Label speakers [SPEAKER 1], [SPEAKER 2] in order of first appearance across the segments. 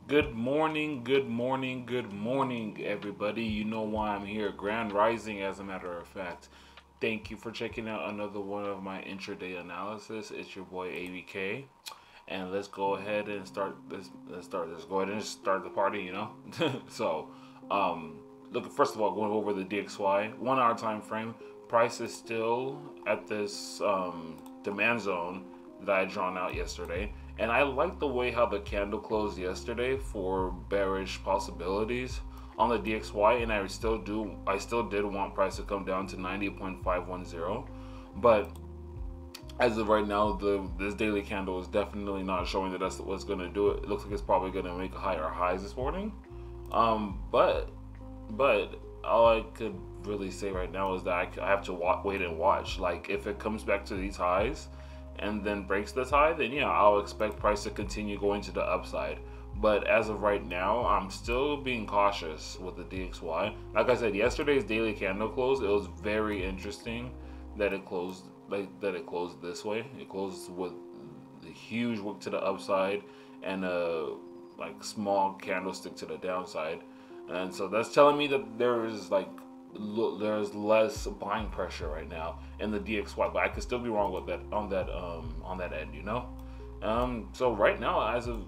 [SPEAKER 1] Good morning, good morning, good morning, everybody. You know why I'm here. Grand Rising, as a matter of fact. Thank you for checking out another one of my intraday analysis. It's your boy ABK. And let's go ahead and start this. Let's go ahead and start the party, you know? Look, first of all, going over the DXY, 1 hour time frame. Price is still at this demand zone that I had drawn out yesterday. And I like the way how the candle closed yesterday for bearish possibilities on the DXY, and I still did want price to come down to 90.510, but as of right now, this daily candle is definitely not showing that that's what's going to do it. It looks like it's probably going to make higher highs this morning. But all I could really say right now is that I have to wait and watch. Like, if it comes back to these highs and then breaks this high, then yeah, I'll expect price to continue going to the upside. But as of right now, I'm still being cautious with the DXY. Like I said, yesterday's daily candle close, it was very interesting that it closed this way. It closed with a huge wick to the upside and a small candlestick to the downside. And so that's telling me that there's less buying pressure right now in the DXY, but I could still be wrong with that on that end, you know. So right now, as of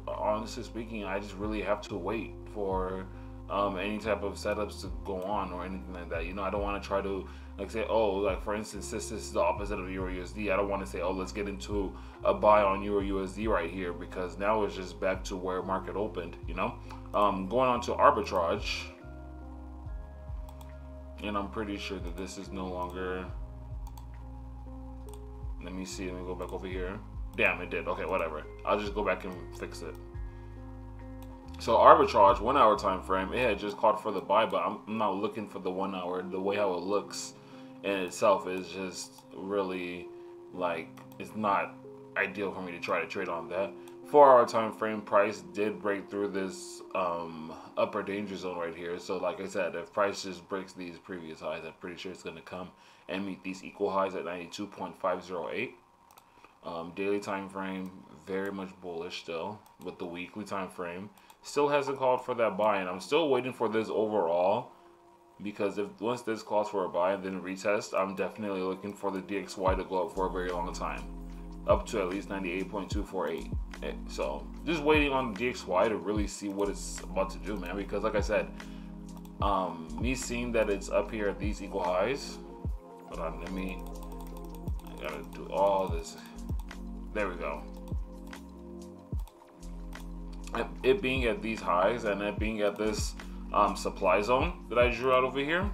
[SPEAKER 1] honestly speaking, I just really have to wait for any type of setups to go on or anything like that. You know, I don't want to try to say, oh, for instance, this is the opposite of EURUSD. I don't want to say, oh, let's get into a buy on EURUSD right here, because now it's just back to where market opened, you know. Going on to arbitrage, and I'm pretty sure that this is no longer. Let me see. Let me go back over here. Damn, it did. Okay, whatever. I'll just go back and fix it. So arbitrage, 1 hour time frame, it had just caught for the buy, but I'm not looking for the 1 hour. The way how it looks in itself is just really it's not ideal for me to try to trade on that. 4 hour time frame, price did break through this upper danger zone right here. So like I said, if price just breaks these previous highs, I'm pretty sure it's going to come and meet these equal highs at 92.508. Daily time frame, very much bullish still, with the weekly time frame still hasn't called for that buy, and I'm still waiting for this overall, because once this calls for a buy and then retest, I'm definitely looking for the DXY to go up for a very long time, up to at least 98.248. So just waiting on the DXY to really see what it's about to do, man, because like I said, me seeing that it's up here at these equal highs. Hold on, I gotta do all this. There we go. It being at these highs and it being at this supply zone that I drew out over here,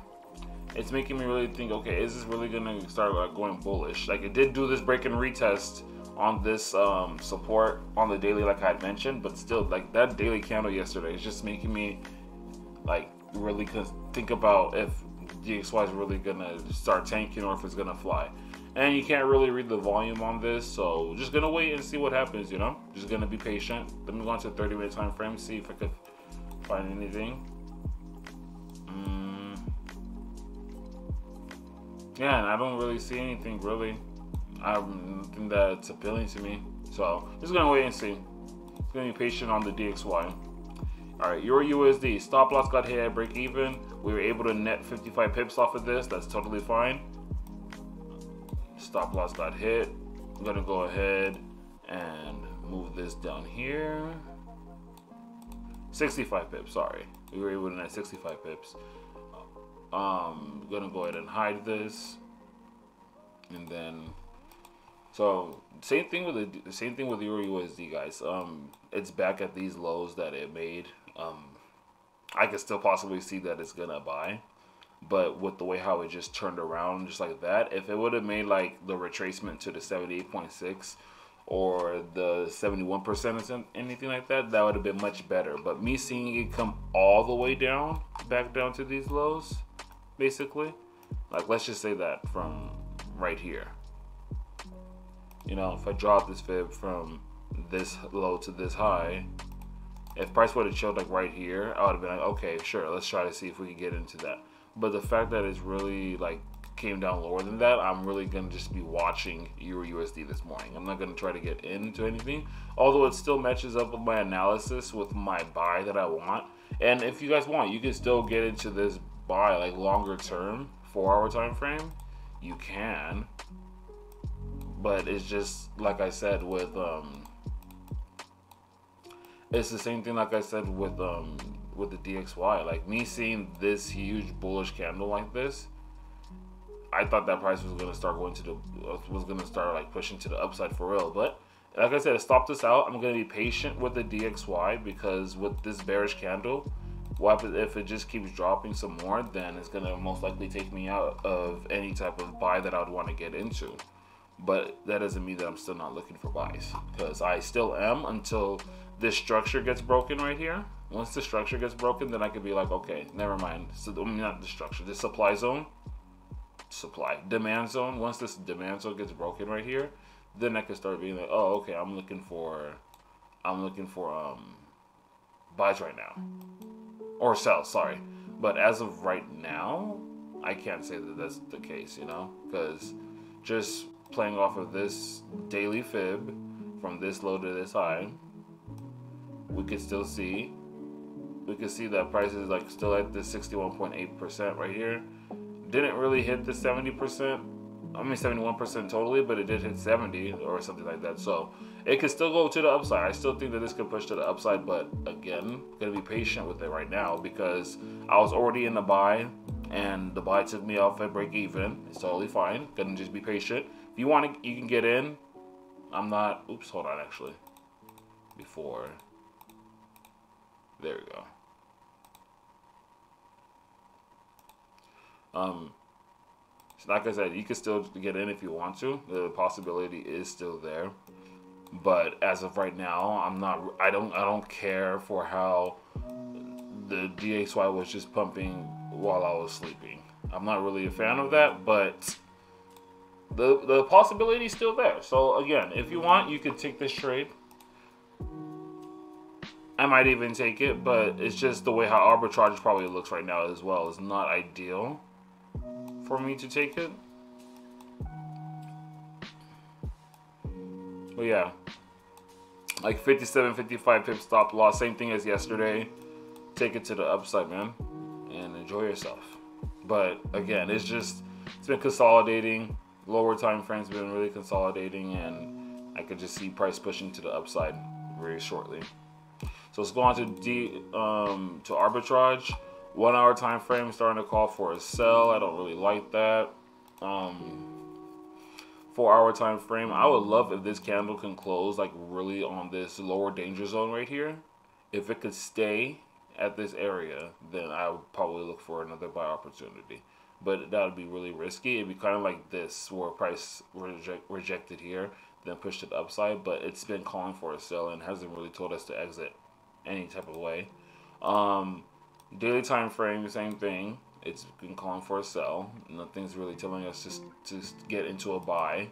[SPEAKER 1] it's making me really think, okay, is this really gonna start going bullish? Like, it did do this break and retest on this support on the daily, like I had mentioned, but still, that daily candle yesterday is just making me really think about if DXY is really gonna start tanking or if it's gonna fly. And you can't really read the volume on this, so just gonna wait and see what happens, you know. Just gonna be patient. Let me go on to a 30-minute time frame, see if I could find anything. Yeah, and I don't really see anything really. I don't think that's appealing to me. So just gonna wait and see. Just gonna be patient on the DXY. All right, EURUSD stop loss got hit at break even. We were able to net 55 pips off of this. That's totally fine. Stop loss got hit. I'm gonna go ahead and move this down here. 65 pips, sorry. We were able to net 65 pips. I'm gonna go ahead and hide this. And then, so same thing with the EURUSD, guys. It's back at these lows that it made. I could still possibly see that it's gonna buy. But with the way how it just turned around just like that, if it would have made the retracement to the 78.6 or the 71% or anything like that, that would have been much better. But me seeing it come all the way down, back down to these lows, basically, let's just say that from right here. You know, if I drop this fib from this low to this high, if price would have chilled right here, I would have been okay, sure, let's try to see if we can get into that. But the fact that it's really came down lower than that, I'm really gonna just be watching EURUSD this morning. I'm not gonna try to get into anything, although it still matches up with my analysis with my buy that I want. And if you guys want, you can still get into this buy like longer term, 4-hour time frame. You can, but it's just like I said with it's the same thing like I said with the DXY. Like, me seeing this huge bullish candle like this, I thought that price was gonna start going to like pushing to the upside for real. But like I said, to stop this out, I'm gonna be patient with the DXY, because with this bearish candle, what happens if it just keeps dropping some more? Then it's gonna most likely take me out of any type of buy that I would want to get into. But that doesn't mean that I'm still not looking for buys, because I still am until this structure gets broken right here. Once the structure gets broken, then I could be like, okay, never mind. So, I mean, not the structure, the supply zone. Demand zone. Once this demand zone gets broken right here, then I can start being like, oh, okay, I'm looking for buys right now, or sells, sorry. But as of right now, I can't say that that's the case, you know, because just playing off of this daily fib from this low to this high, we could see that price is like still at the 61.8% right here. Didn't really hit the 70%, I mean 71% totally, but it did hit 70 or something like that. So it could still go to the upside. I still think that this could push to the upside, but again, gonna be patient with it right now, because I was already in the buy, and the buy took me off at break even. It's totally fine. Gonna just be patient. If you want to, you can get in. I'm not. Oops, hold on. Actually, before. There we go. So like I said, you can still get in if you want to. The possibility is still there, but as of right now, I'm not. I don't care for how the DXY was just pumping while I was sleeping. I'm not really a fan of that, but the possibility is still there. So again, if you want, you could take this trade. I might even take it, but it's just the way how arbitrage probably looks right now as well is not ideal for me to take it. But yeah, like 57, 55 pip stop loss, same thing as yesterday. Take it to the upside, man, and enjoy yourself. But again, it's been consolidating. Lower time frames been really consolidating, and I could just see price pushing to the upside very shortly. So let's go on to arbitrage. 1 hour time frame starting to call for a sell. I don't really like that. 4 hour time frame. I would love if this candle can close like really on this lower danger zone right here. If it could stay at this area, then I would probably look for another buy opportunity. But that would be really risky. It'd be kind of like this, where price rejected here, then pushed it upside. But it's been calling for a sell and hasn't really told us to exit any type of way. Daily time frame, same thing. It's been calling for a sell. Nothing's really telling us just to get into a buy.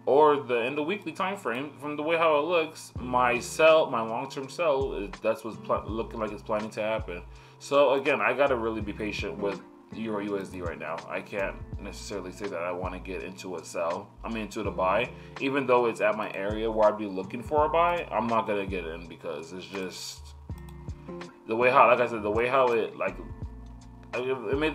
[SPEAKER 1] Or in the weekly time frame, from the way how it looks, my long-term sell, that's what's looking like it's planning to happen. So again, I gotta really be patient with EURUSD right now. I can't necessarily say that I want to get into a sell. into the buy, even though it's at my area where I'd be looking for a buy. I'm not gonna get in, because it's just the way how, like I said, the way how it made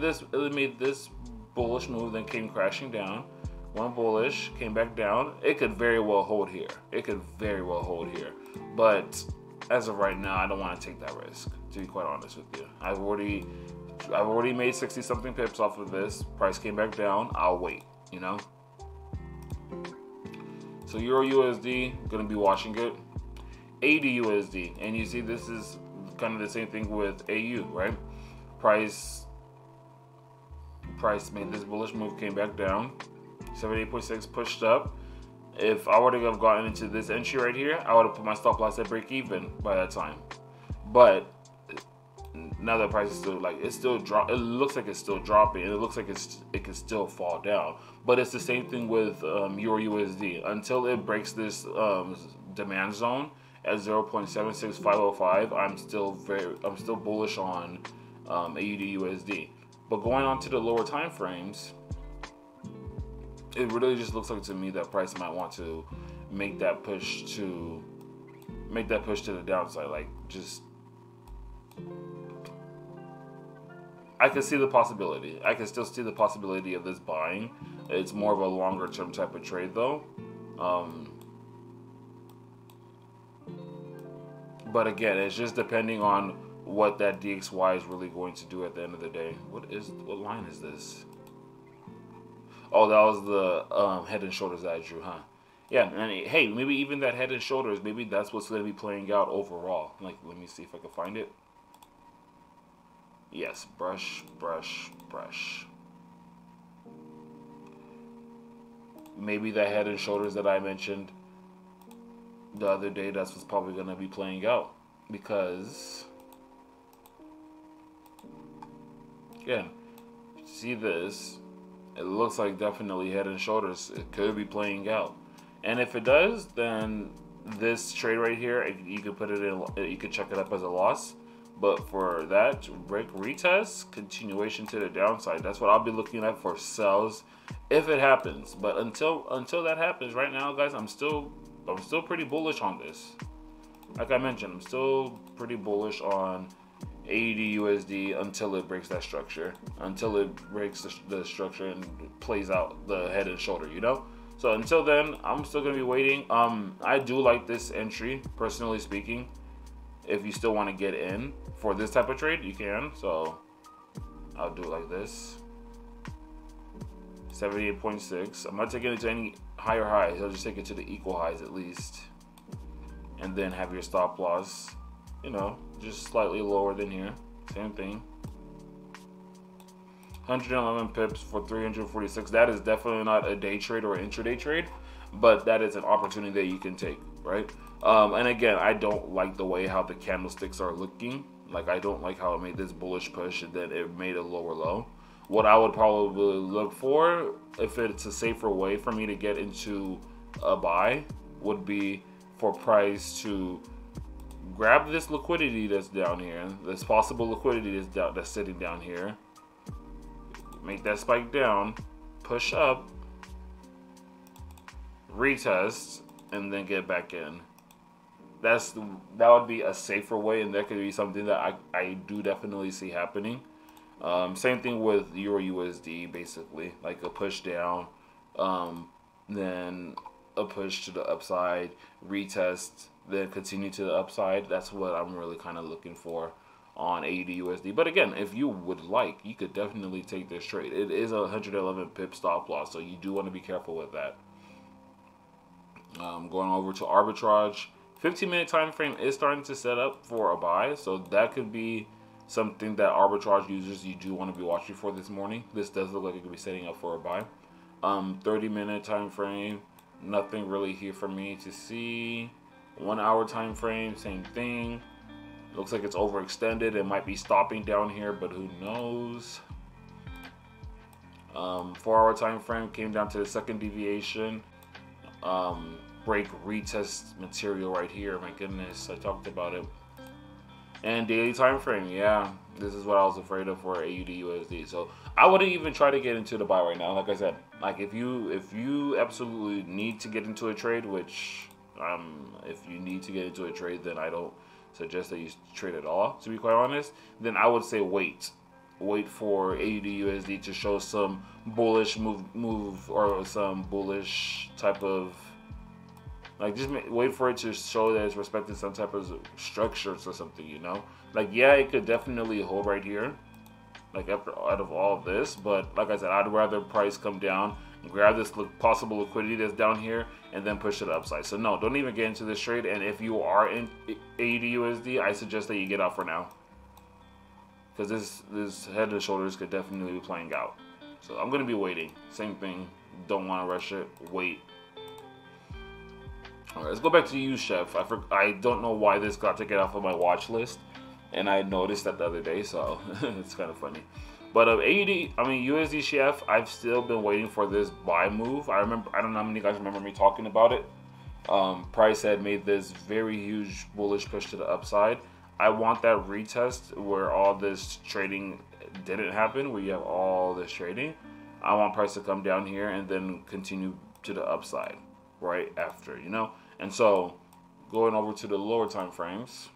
[SPEAKER 1] this bullish move, then came crashing down. One bullish, came back down. It could very well hold here. But as of right now, I don't want to take that risk, to be quite honest with you. I've already made 60 something pips off of this. Price came back down. I'll wait, you know. So EURUSD, gonna be watching it. AUDUSD, and you see this is kind of the same thing with AU, right? Price made this bullish move, came back down. 78.6 pushed up. If I were to have gotten into this entry right here, I would have put my stop loss at break even by that time. But now that price is still it looks like it's still dropping, and it looks like it can still fall down. But it's the same thing with EURUSD. Until it breaks this demand zone at 0.76505, I'm still bullish on AUDUSD. But going on to the lower time frames, it really just looks like to me that price might want to make that push to the downside. Like, just, I can see the possibility. I can still see the possibility of this buying. It's more of a longer term type of trade though. But again, it's just depending on what that DXY is really going to do at the end of the day. What line is this? Oh, that was the head and shoulders that I drew, huh? Yeah, and hey, maybe even that head and shoulders, maybe that's what's going to be playing out overall. Like, let me see if I can find it. Yes, brush, brush, brush. Maybe that head and shoulders that I mentioned the other day, that's what's probably going to be playing out. Because, again, see this, it looks like definitely head and shoulders. It could be playing out. And if it does, then this trade right here, you could put it in, you could check it up as a loss. But for that break retest, continuation to the downside, that's what I'll be looking at for sells if it happens. But until that happens, right now, guys, I'm still pretty bullish on this. Like I mentioned, I'm still pretty bullish on AUDUSD until it breaks that structure, until it breaks the structure and plays out the head and shoulder, you know. So until then, I'm still gonna be waiting. I do like this entry, personally speaking. If you still want to get in for this type of trade, you can. So I'll do it like this. 78.6. I'm not taking it to any higher highs. I'll just take it to the equal highs at least. And then have your stop loss, you know, just slightly lower than here. Same thing. 111 pips for 346. That is definitely not a day trade or an intraday trade, but that is an opportunity that you can take, right? And again, I don't like the way how the candlesticks are looking. Like, I don't like how it made this bullish push and then it made a lower low. What I would probably look for, if it's a safer way for me to get into a buy, would be for price to grab this liquidity that's down here, this possible liquidity that's sitting down here, make that spike down, push up, retest, and then get back in. That would be a safer way, and that could be something that I do definitely see happening. Same thing with EURUSD, basically, like a push down, then a push to the upside, retest, then continue to the upside. That's what I'm really kind of looking for on AUDUSD. But again, if you would like, you could definitely take this trade. It is a 111 pip stop loss, so you do want to be careful with that. Going over to arbitrage, 15-minute time frame is starting to set up for a buy, so that could be something that arbitrage users, you do want to be watching for this morning. This does look like it could be setting up for a buy. 30-minute time frame, nothing really here for me to see. 1 hour time frame, same thing. Looks like it's overextended. It might be stopping down here, but who knows. 4 hour time frame came down to the second deviation. Break retest material right here. My goodness, I talked about it. And daily time frame, yeah, this is what I was afraid of for AUDUSD. So I wouldn't even try to get into the buy right now. Like I said, like if you absolutely need to get into a trade, which if you need to get into a trade, then I don't suggest that you trade at all, to be quite honest. Then I would say wait for AUDUSD to show some bullish move or some bullish type of, like, just wait for it to show that it's respecting some type of structures or something, you know? Like, yeah, it could definitely hold right here, like out of all of this, but like I said, I'd rather price come down, grab this possible liquidity that's down here, and then push it upside. So no, don't even get into this trade, and if you are in AUDUSD, I suggest that you get out for now, because this head and shoulders could definitely be playing out. So I'm going to be waiting. Same thing, don't want to rush it, wait. All right, let's go back to USDCHF. I don't know why this got taken off of my watch list, and I noticed that the other day, so it's kind of funny. But USDCHF, I've still been waiting for this buy move. I don't know how many guys remember me talking about it. Price had made this very huge bullish push to the upside. I want that retest where all this trading didn't happen, where you have all this trading. I want price to come down here and then continue to the upside right after, you know. And so going over to the lower time frames.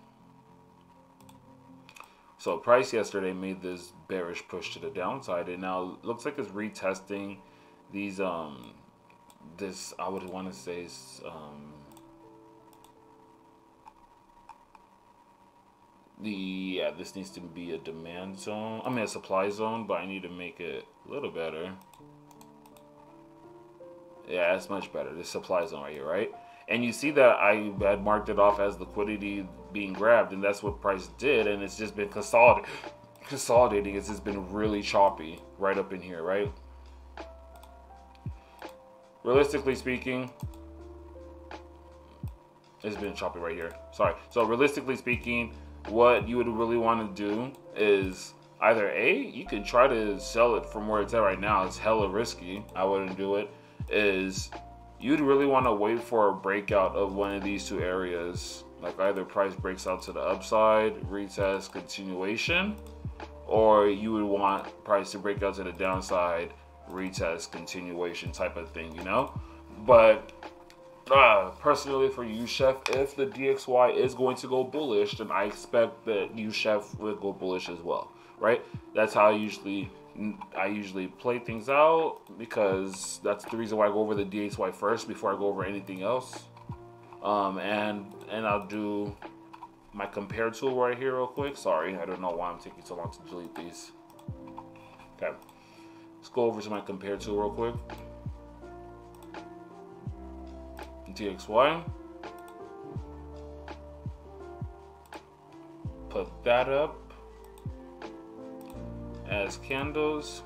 [SPEAKER 1] So price yesterday made this bearish push to the downside, and now it looks like it's retesting these this, I would want to say this needs to be a demand zone, I mean a supply zone, but I need to make it a little better. Yeah, that's much better. This supply zone right here, right? And you see that I had marked it off as liquidity being grabbed, and that's what price did, and it's just been consolidating. It's just been really choppy right up in here, right? Realistically speaking, it's been choppy right here. Sorry. So realistically speaking, what you would really want to do is either A, you could try to sell it from where it's at right now. It's hella risky. I wouldn't do it. Is you'd really want to wait for a breakout of one of these two areas, like either price breaks out to the upside, retest, continuation, or you would want price to break out to the downside, retest, continuation type of thing, you know. But personally for USDCHF, if the DXY is going to go bullish, then I expect that USDCHF will go bullish as well, right? That's how I usually play things out, because that's the reason why I go over the DXY first before I go over anything else. And I'll do my compare tool right here real quick. Sorry, I don't know why I'm taking so long to delete these. Okay, let's go over to my compare tool real quick. DXY. Put that up as candles.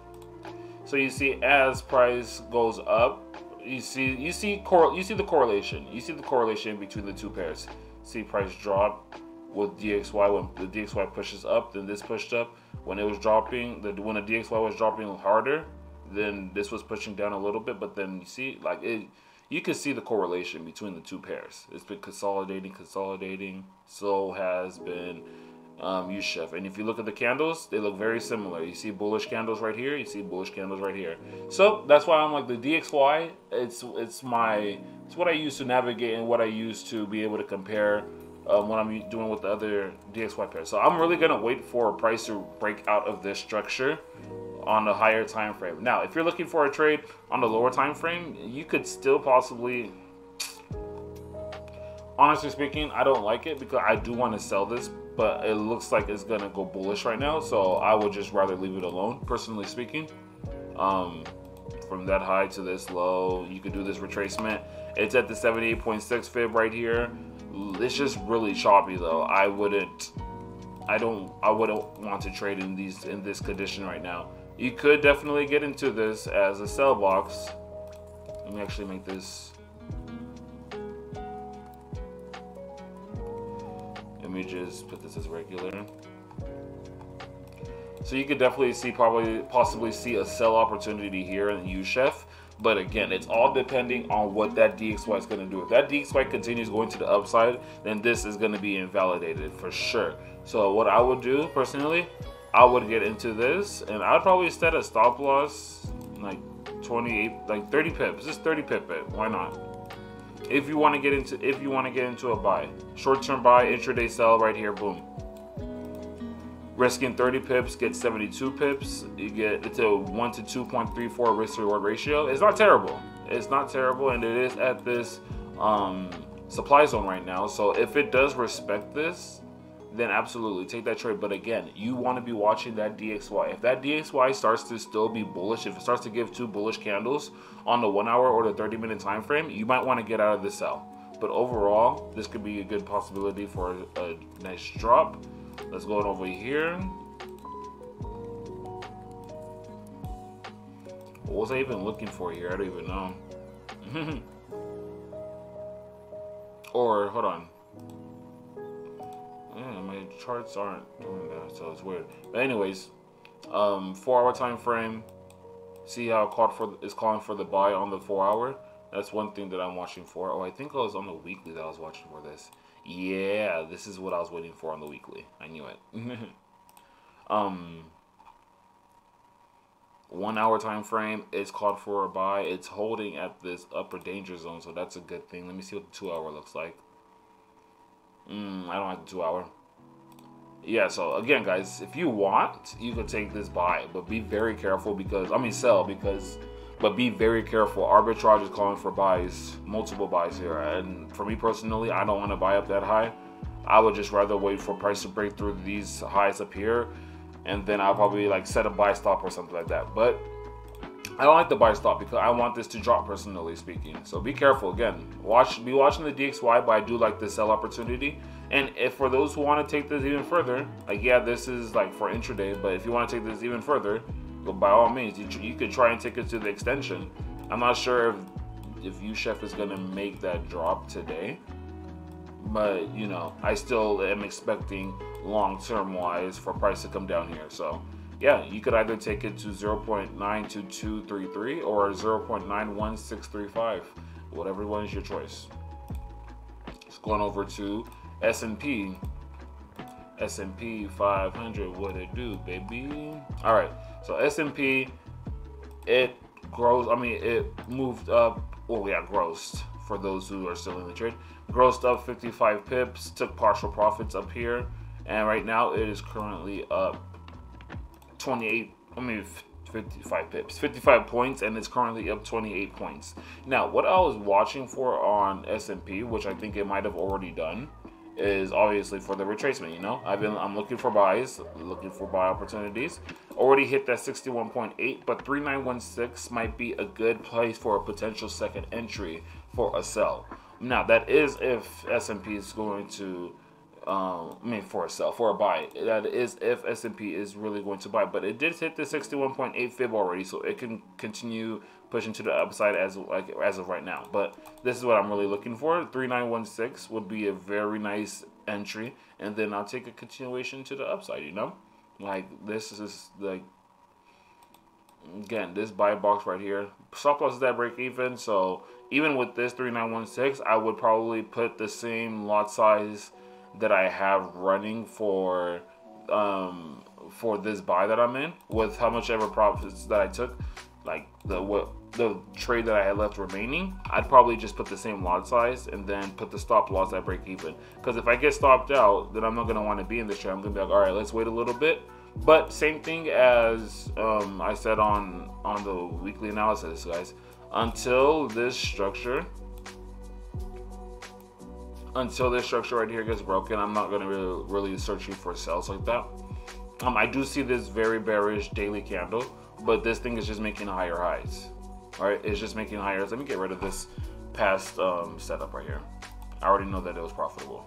[SPEAKER 1] So you see, as price goes up, you see the correlation. You see the correlation between the two pairs. See price drop with DXY when the DXY pushes up, then this pushed up. When it was dropping, when the DXY was dropping harder, then this was pushing down a little bit. But then you see, like it, you can see the correlation between the two pairs. It's been consolidating. So has been USDCHF. And if you look at the candles, they look very similar. You see bullish candles right here, you see bullish candles right here. So that's why I'm like, the DXY, it's what I use to navigate and what I use to be able to compare what I'm doing with the other DXY pair. So I'm really gonna wait for a price to break out of this structure on the higher time frame. Now, if you're looking for a trade on the lower time frame, you could still possibly, honestly speaking, I don't like it because I do want to sell this, but it looks like it's gonna go bullish right now, so I would just rather leave it alone, personally speaking. From that high to this low, you could do this retracement. It's at the 78.6 fib right here. It's just really choppy though. I wouldn't want to trade in this condition right now. You could definitely get into this as a sell box. Let me actually make this. Let me just put this as regular. So you could definitely see, possibly see a sell opportunity here in USDCHF. But again, it's all depending on what that DXY is going to do. If that DXY continues going to the upside, then this is going to be invalidated for sure. So what I would do personally, I would get into this, and I'd probably set a stop loss like 30 pips, just 30 pip it. Why not? If you want to get into a buy, short-term buy, intraday sell right here, boom. Risking 30 pips, get 72 pips. You get, it's a 1 to 2.34 risk-reward ratio. It's not terrible. It's not terrible, and it is at this supply zone right now. So if it does respect this, then absolutely take that trade. But again, you want to be watching that DXY. If that DXY starts to still be bullish, if it starts to give two bullish candles on the 1 hour or the 30-minute time frame, you might want to get out of the sell. But overall, this could be a good possibility for a nice drop. Let's go over here. What was I even looking for here? I don't even know. Or hold on. Yeah, my charts aren't doing that, so it's weird. But anyways, 4 hour time frame. See how it's calling for the buy on the 4 hour. That's one thing that I'm watching for. Oh, I think it was on the weekly that I was watching for this. Yeah, this is what I was waiting for on the weekly. I knew it. 1 hour time frame, it's called for a buy. It's holding at this upper danger zone, so that's a good thing. Let me see what the 2 hour looks like. I don't like the 2 hour. Yeah, so again, guys, if you want, you could take this buy, but be very careful because, sell because, but be very careful. Arbitrage is calling for buys, multiple buys here. And for me personally, I don't want to buy up that high. I would just rather wait for price to break through these highs up here, and then I'll probably like set a buy stop or something like that. But I don't like the buy stop because I want this to drop, personally speaking. So be careful. Again, be watching the DXY, but I do like the sell opportunity. And if for those who want to take this even further, like, yeah, this is like for intraday, but if you want to take this even further, by all means, you could try and take it to the extension. I'm not sure if USDCHF is going to make that drop today, but you know, I still am expecting long-term wise for price to come down here. So yeah, you could either take it to 0.92233 or 0.91635, whatever one is your choice. It's going over to S&P 500. What it do, baby? All right, so S&P, it grows. It moved up. Oh yeah, grossed. For those who are still in the trade, grossed up 55 pips, took partial profits up here, and right now it is currently up 55 pips, 55 points, and it's currently up 28 points. Now, what I was watching for on S&P, which I think it might have already done, is obviously for the retracement. You know, I'm looking for buys, looking for buy opportunities. Already hit that 61.8, but 3916 might be a good place for a potential second entry for a sell. Now, that is if S&P is going to for a sell, for a buy. That is if S&P is really going to buy, but it did hit the 61.8 fib already, so it can continue pushing to the upside as of right now. But this is what I'm really looking for. 3916 would be a very nice entry, and then I'll take a continuation to the upside. You know, like this is like, again, this buy box right here. Stop loss is that break even. So even with this 3916, I would probably put the same lot size that I have running for this buy that I'm in, with how much ever profits that I took, like the trade that I had left remaining. I'd probably just put the same lot size and then put the stop loss at break even, because if I get stopped out, then I'm not going to want to be in this trade. I'm going to be like, all right, let's wait a little bit. But same thing as I said on the weekly analysis, guys, until this structure right here gets broken, I'm not going to really searching for sales like that. I do see this very bearish daily candle, but this thing is just making higher highs. All right, it's just making higher highs. Let me get rid of this past setup right here. I already know that it was profitable,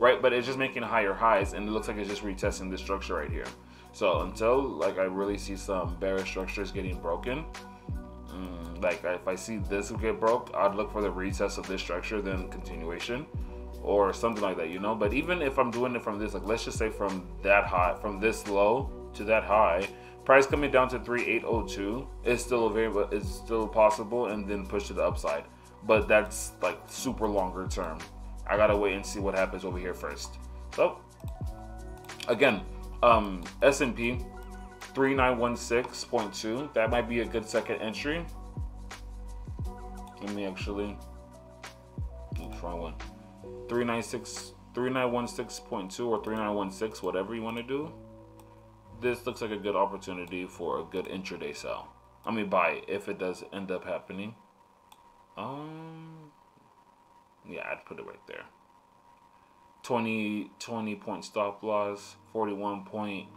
[SPEAKER 1] right? But it's just making higher highs, and it looks like it's just retesting this structure right here. So until like I really see some bearish structures getting broken, like if I see this get broke, I'd look for the retest of this structure, then continuation or something like that, you know. But even if I'm doing it from this, like let's just say from that high, from this low to that high, price coming down to 3802 is still available, it's still possible, and then push to the upside. But that's like super longer term. I gotta wait and see what happens over here first. So again, S&P 3916.2, that might be a good second entry. Let me actually, wrong one. 3916.2 or 3916, whatever you want to do. This looks like a good opportunity for a good intraday sell. Buy if it does end up happening. Yeah, I'd put it right there. 20 point stop loss, 41 point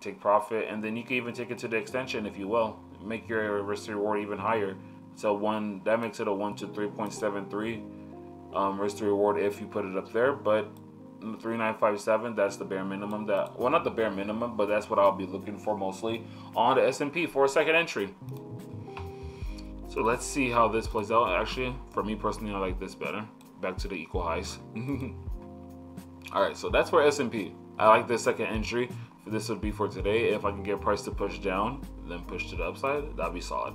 [SPEAKER 1] take profit, and then you can even take it to the extension if you will. Make your risk to reward even higher. So that makes it a 1 to 3.73 risk to reward if you put it up there. But 3957, that's the bare minimum. Well, not the bare minimum, but that's what I'll be looking for mostly on the S&P for a second entry. So let's see how this plays out. Actually, for me personally, I like this better. Back to the equal highs. All right, so that's for S&P. I like this second entry. This would be for today. If I can get price to push down, then push to the upside, that'd be solid.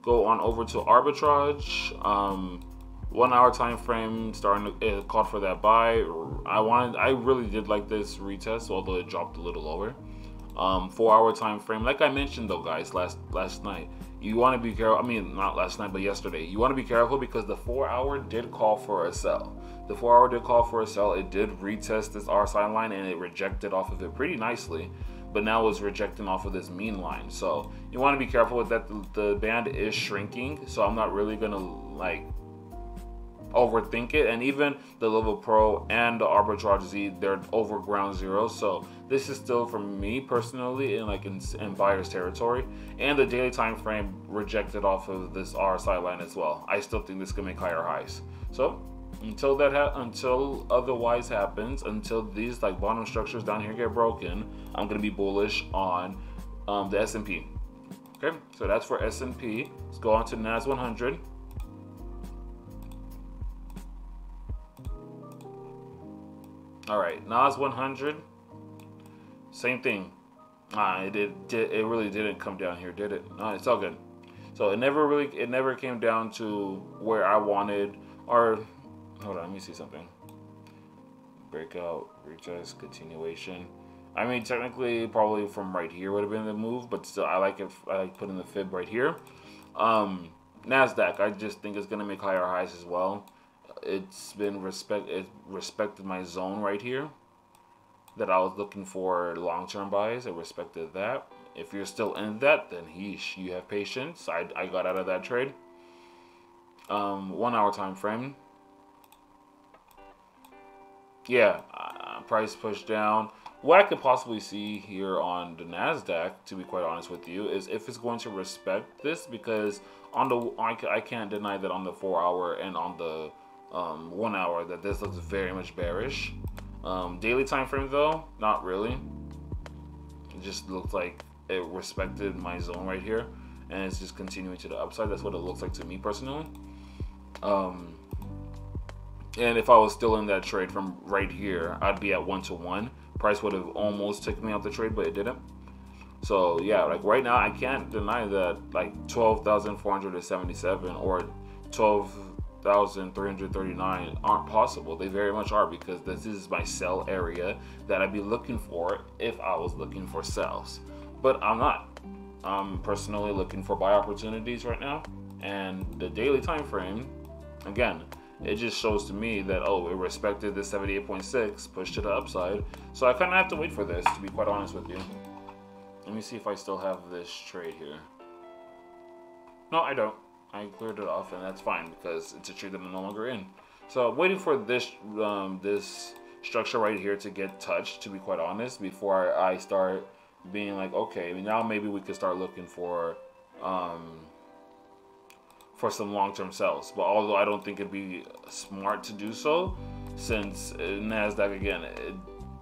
[SPEAKER 1] Go on over to arbitrage. 1 hour time frame starting to, it called for that buy. I really did like this retest, although it dropped a little lower. 4 hour time frame, like I mentioned though, guys, last night, you want to be careful. I mean, not last night, but yesterday, you want to be careful because the 4 hour did call for a sell. The 4 hour did call for a sell. It did retest this RSI line and it rejected off of it pretty nicely, but now it's rejecting off of this mean line. So you want to be careful with that. The band is shrinking, so I'm not really gonna like overthink it. And even the Level Pro and the Arbitrage Z, they're over ground zero, so this is still, for me personally, in buyer's territory. And the daily time frame rejected off of this RSI line as well. I still think this can make higher highs. So until until otherwise happens, until these like bottom structures down here get broken, I'm gonna be bullish on the S&P. Okay, so that's for S&P. Let's go on to NAS 100. All right, NAS 100, same thing. It really didn't come down here, did it? No, it's all good. So it never came down to where I wanted. Or hold on, let me see something. Breakout, retest, continuation. I mean, technically, probably from right here would have been the move, but still, I like putting the fib right here. Nasdaq, I just think it's gonna make higher highs as well. It respected my zone right here that I was looking for long-term buys. It respected that. If you're still in that, then yeesh, you have patience. I got out of that trade. 1 hour time frame. Yeah, price pushed down. What I could possibly see here on the Nasdaq, to be quite honest with you, is if it's going to respect this, because on the I can't deny that on the 4 hour and on the 1 hour that this looks very much bearish. Daily time frame though, not really. It just looks like it respected my zone right here, and it's just continuing to the upside. That's what it looks like to me personally. And if I was still in that trade from right here, I'd be at 1-to-1. Price would have almost taken me out the trade, but it didn't. So yeah, like right now, I can't deny that like 12,477 or 12,339 aren't possible. They very much are, because this is my sell area that I'd be looking for if I was looking for sells. But I'm not. I'm personally looking for buy opportunities right now. And the daily time frame, again, it just shows to me that, oh, it respected the 78.6, pushed to the upside. So I kind of have to wait for this, to be quite honest with you. Let me see if I still have this trade here. No, I don't. I cleared it off, and that's fine because it's a trade that I'm no longer in. So I'm waiting for this this structure right here to get touched, to be quite honest, before I start being like, okay, now maybe we could start looking for some long-term sells. But although I don't think it'd be smart to do so, since Nasdaq, again, it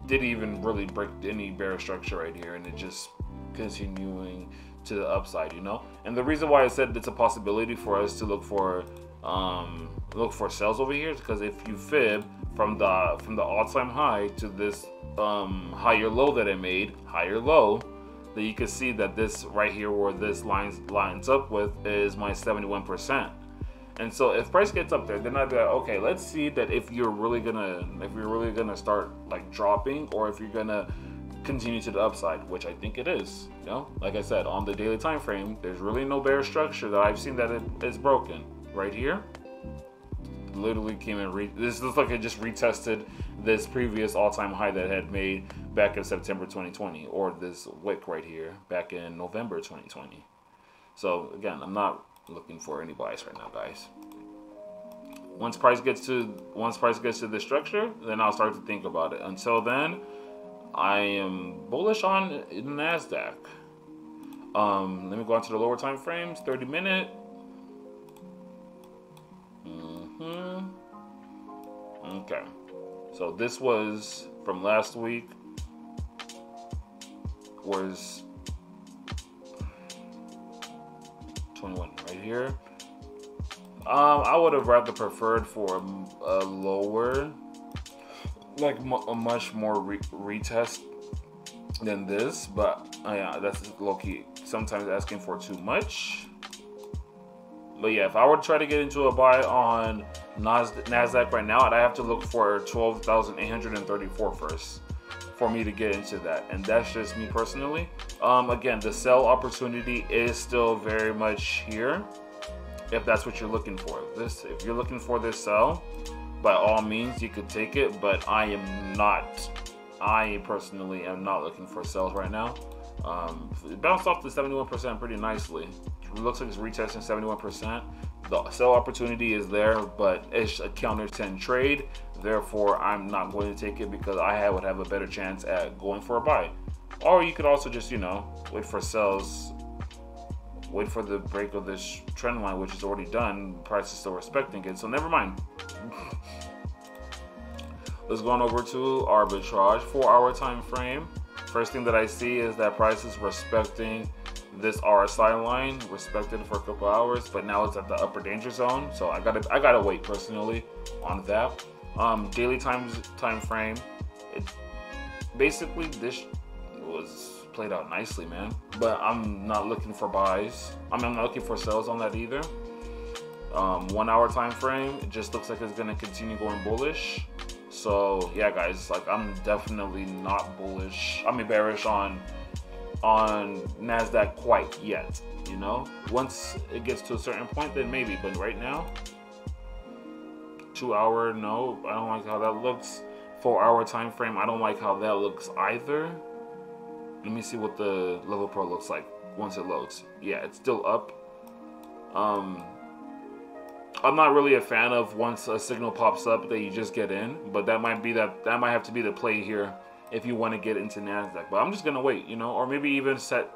[SPEAKER 1] didn't even really break any bear structure right here, and it just continuing to the upside, you know. And the reason why I said it's a possibility for us to look for sells over here is because if you fib from the all-time high to this higher low that it made, higher low, that you can see that this right here where this lines up with is my 71%. And so if price gets up there, then I'd be like, okay, let's see that if you're really gonna start like dropping, or if you're gonna continue to the upside, which I think it is. You know, like I said, on the daily time frame, there's really no bear structure that I've seen that it is broken. Right here, literally came in. This looks like it just retested this previous all-time high that it had made back in September 2020, or this wick right here back in November 2020. So again, I'm not looking for any buys right now, guys. Once price gets to the structure, then I'll start to think about it. Until then, I am bullish on the Nasdaq. Let me go on to the lower time frames, 30-minute. Okay, so this was from last week. Was 21 right here. I would have rather preferred for a lower, like a much more retest than this, but yeah, that's low-key sometimes asking for too much. But yeah, if I were to try to get into a buy on NASDAQ right now, I'd have to look for 12,834 first for me to get into that. And that's just me personally. Again, the sell opportunity is still very much here if that's what you're looking for. If you're looking for this sell, by all means, you could take it, but I personally am not looking for sells right now. It bounced off the 71% pretty nicely. It looks like it's retesting 71%. The sell opportunity is there, but it's a counter 10 trade. Therefore, I'm not going to take it because I would have a better chance at going for a buy. Or you could also just, you know, wait for sells, wait for the break of this trend line, which is already done. Price is still respecting it, so never mind. Let's go on over to arbitrage, 4-hour time frame. First thing that I see is that price is respecting this RSI line, respected for a couple hours, but now it's at the upper danger zone. So I gotta wait personally on that. Daily time frame. Basically this was played out nicely, man. But I'm not looking for buys. I'm not looking for sells on that either. 1 hour time frame. It just looks like it's gonna continue going bullish. So yeah, guys, like I'm definitely not bullish. I mean bearish on NASDAQ quite yet, you know. Once it gets to a certain point, then maybe. But right now, 2 hour, no, I don't like how that looks. 4 hour time frame, I don't like how that looks either. Let me see what the level pro looks like once it loads. Yeah, it's still up. I'm not really a fan of once a signal pops up that you just get in, but that might have to be the play here if you want to get into NASDAQ. But I'm just gonna wait, you know, or maybe even set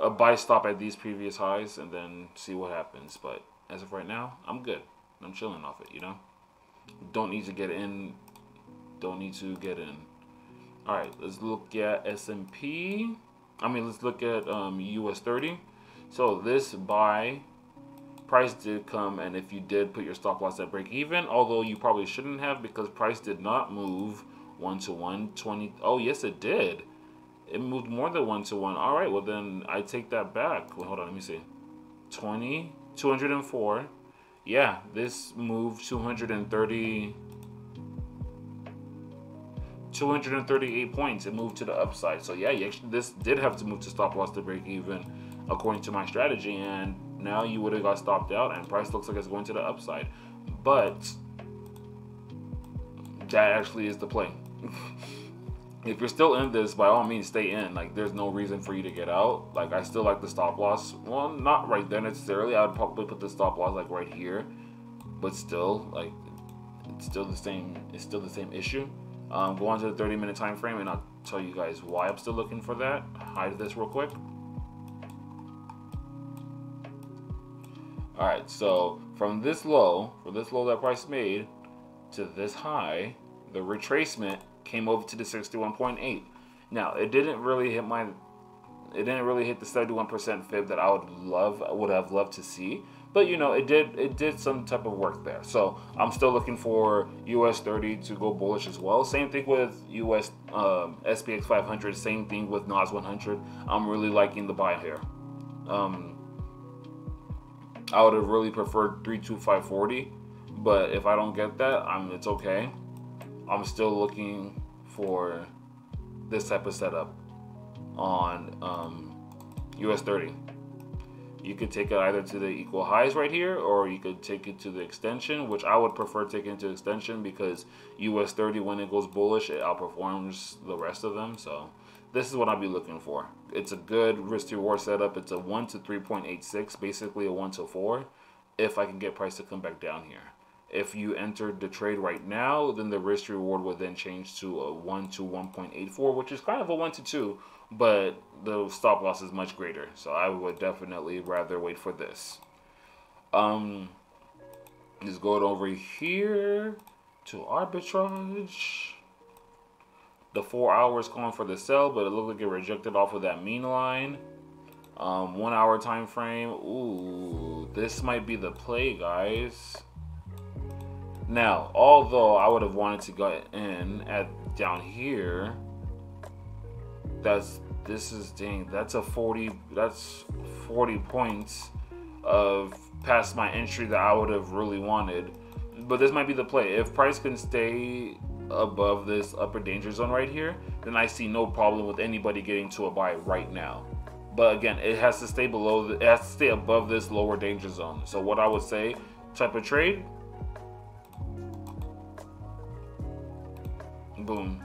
[SPEAKER 1] a buy stop at these previous highs and then see what happens. But as of right now, I'm good. I'm chilling off it, you know. Don't need to get in. Don't need to get in. All right, let's look at S&P. Let's look at US 30. So this buy price did come, and if you did put your stop loss at break even, although you probably shouldn't have because price did not move 1-to-1 20. Oh yes, it did. It moved more than 1-to-1. All right, well then I take that back. Well, hold on, let me see. 204. Yeah, this moved 238 points. It moved to the upside. So yeah, this did have to move to stop loss to break even according to my strategy, and now you would have got stopped out and price looks like it's going to the upside. But that actually is the play. If you're still in this, by all means stay in. Like there's no reason for you to get out. Like I still like the stop loss. Well, not right there necessarily. I would probably put the stop loss like right here, but still, like it's still the same issue. Go on to the 30-minute time frame and I'll tell you guys why I'm still looking for that. Hide this real quick. All right, so from this low, that price made to this high, the retracement came over to the 61.8. Now it didn't really hit the 71% fib that I would have loved to see, but you know it did some type of work there. So I'm still looking for US 30 to go bullish as well. Same thing with US SPX 500. Same thing with NAS 100. I'm really liking the buy here. I would have really preferred 32540, but if I don't get that, it's okay. I'm still looking for this type of setup on US 30. You could take it either to the equal highs right here, or you could take it to the extension, which I would prefer taking it to extension because US 30, when it goes bullish, it outperforms the rest of them. So this is what I'll be looking for. It's a good risk to reward setup. It's a 1 to 3.86, basically a 1 to 4, if I can get price to come back down here. If you entered the trade right now, then the risk to reward would then change to a 1 to 1.84, which is kind of a 1 to 2, but the stop loss is much greater. So I would definitely rather wait for this. Let's go over here to arbitrage. The 4 hours calling for the sell, but it looked like it rejected off of that mean line. 1 hour time frame. Ooh, this might be the play, guys. Now, although I would have wanted to go in at down here, that's 40 points of past my entry that I would have really wanted. But this might be the play. If price can stay above this upper danger zone right here, then I see no problem with anybody getting to a buy right now. But again, it has to stay below, it has to stay above this lower danger zone. So what I would say, type of trade, boom.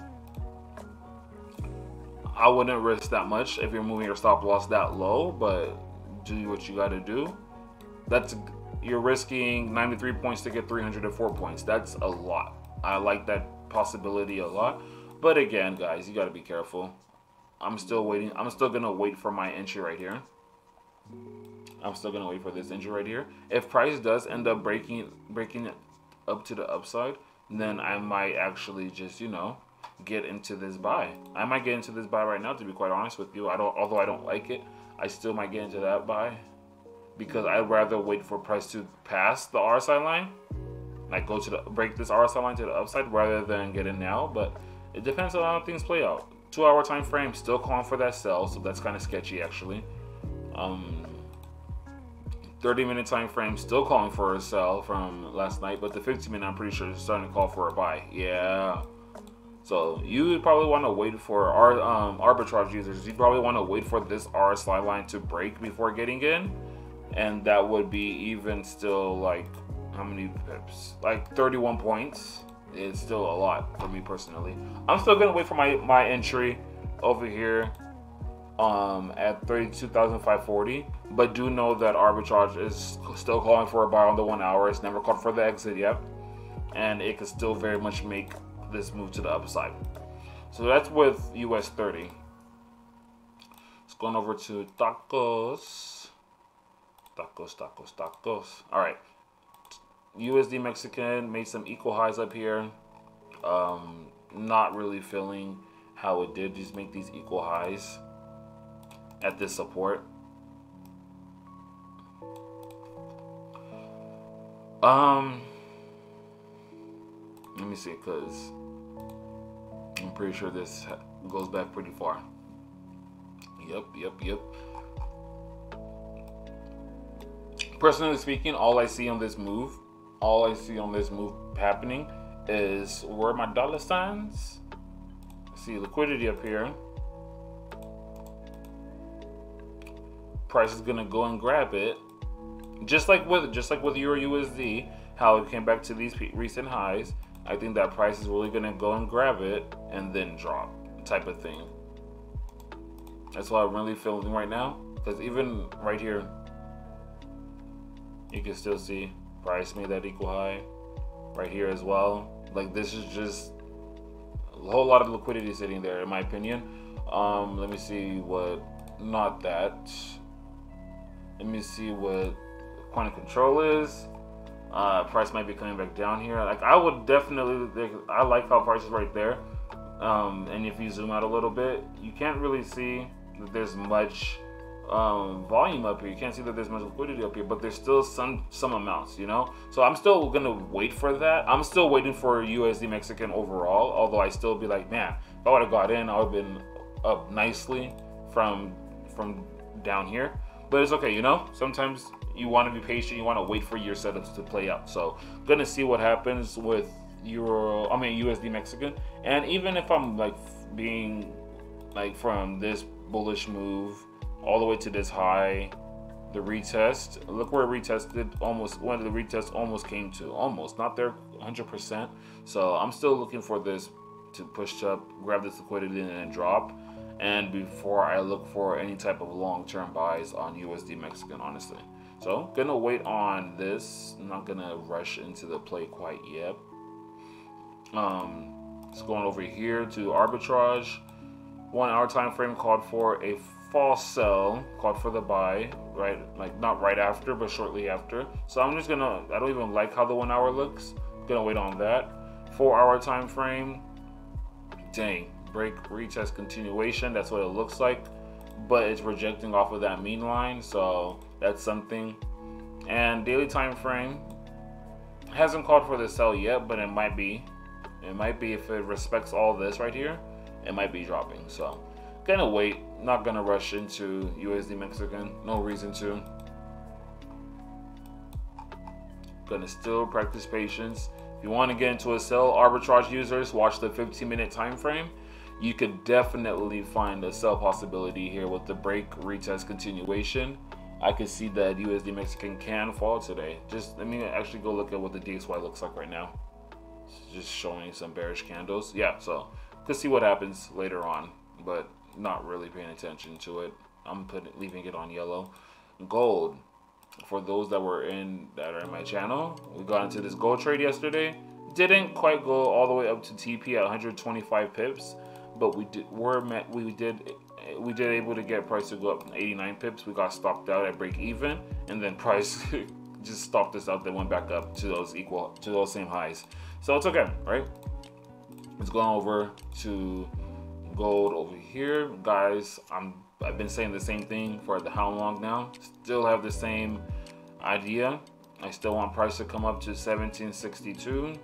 [SPEAKER 1] I wouldn't risk that much if you're moving your stop loss that low, but do what you got to do. You're risking 93 points to get 304 points. That's a lot. I like that possibility a lot. But again, guys, you got to be careful. I'm still waiting. I'm still going to wait for my entry right here. I'm still going to wait for this entry right here. If price does end up breaking it up to the upside, then I might actually just, you know, get into this buy. I might get into this buy right now, to be quite honest with you. Although I don't like it, I still might get into that buy because I'd rather wait for price to pass the RSI line, like go to break this RSI line to the upside rather than get in now. But it depends on how things play out. 2 hour time frame still calling for that sell, so that's kind of sketchy actually. 30-minute time frame still calling for a sell from last night, but the 15-minute I'm pretty sure is starting to call for a buy. Yeah. So you would probably want to wait for our arbitrage users. You probably want to wait for this RSI line to break before getting in, and that would be even still like how many pips? Like 31 points. It's still a lot for me personally. I'm still gonna wait for my entry over here at 32,540, but do know that arbitrage is still calling for a buy on the 1 hour. It's never called for the exit yet, and it could still very much make this move to the upside. So that's with US 30. It's going over to tacos. All right. USD Mexican made some equal highs up here. Not really feeling how it did just make these equal highs at this support. Let me see, because I'm pretty sure this goes back pretty far. Yep. Personally speaking, all I see on this move happening is where are my dollar signs? See liquidity up here. Price is gonna go and grab it, just like with EURUSD, how it came back to these recent highs. I think that price is really gonna go and grab it and then drop, type of thing. That's what I'm really feeling right now, because even right here, you can still see price made that equal high right here as well. Like, this is just a whole lot of liquidity sitting there, in my opinion. Let me see what, not that. Let me see what quantity control is. Price might be coming back down here. Like, I would definitely, I like how price is right there. And if you zoom out a little bit, you can't really see that there's much volume up here. You can't see that there's much liquidity up here, but there's still some amounts, you know. So I'm still gonna wait for that. I'm still waiting for USD Mexican overall, although I still be like, man, if I would have got in, I would have been up nicely from down here. But it's okay, you know. Sometimes you want to be patient. You want to wait for your setups to play out. So gonna see what happens with USD Mexican. And even if I'm like being like from this bullish move all the way to this high, the retest, look where it retested, almost when the retest almost came to, almost not there 100%. So I'm still looking for this to push up, grab this liquidity and then drop. And before I look for any type of long-term buys on USD Mexican, honestly. So gonna wait on this. I'm not gonna rush into the play quite yet. It's going over here to arbitrage. 1 hour time frame called for a false sell, called for the buy, right? Like not right after, but shortly after. So I'm just gonna, I don't even like how the 1 hour looks. Gonna wait on that. 4 hour time frame. Dang, break, retest, continuation. That's what it looks like, but it's rejecting off of that mean line, so that's something. And daily time frame hasn't called for the sell yet, but it might be. It might be if it respects all this right here. It might be dropping. So gonna wait. Not gonna rush into USD Mexican. No reason to. gonna still practice patience. If you want to get into a sell, arbitrage users, watch the 15-minute time frame. You could definitely find a sell possibility here with the break, retest, continuation. I could see that USD Mexican can fall today. Just let me actually go look at what the DXY looks like right now. It's just showing some bearish candles. Yeah, so could see what happens later on, but not really paying attention to it. I'm leaving it on yellow. Gold, for those that are in my channel, we got into this gold trade yesterday. Didn't quite go all the way up to TP at 125 pips, but we did able to get price to go up 89 pips. We got stopped out at break even, and then price just stopped us out. Then went back up to those same highs. So it's okay, right? Let's go over to gold over here, guys. I've been saying the same thing for how long now? Still have the same idea. I still want price to come up to 1762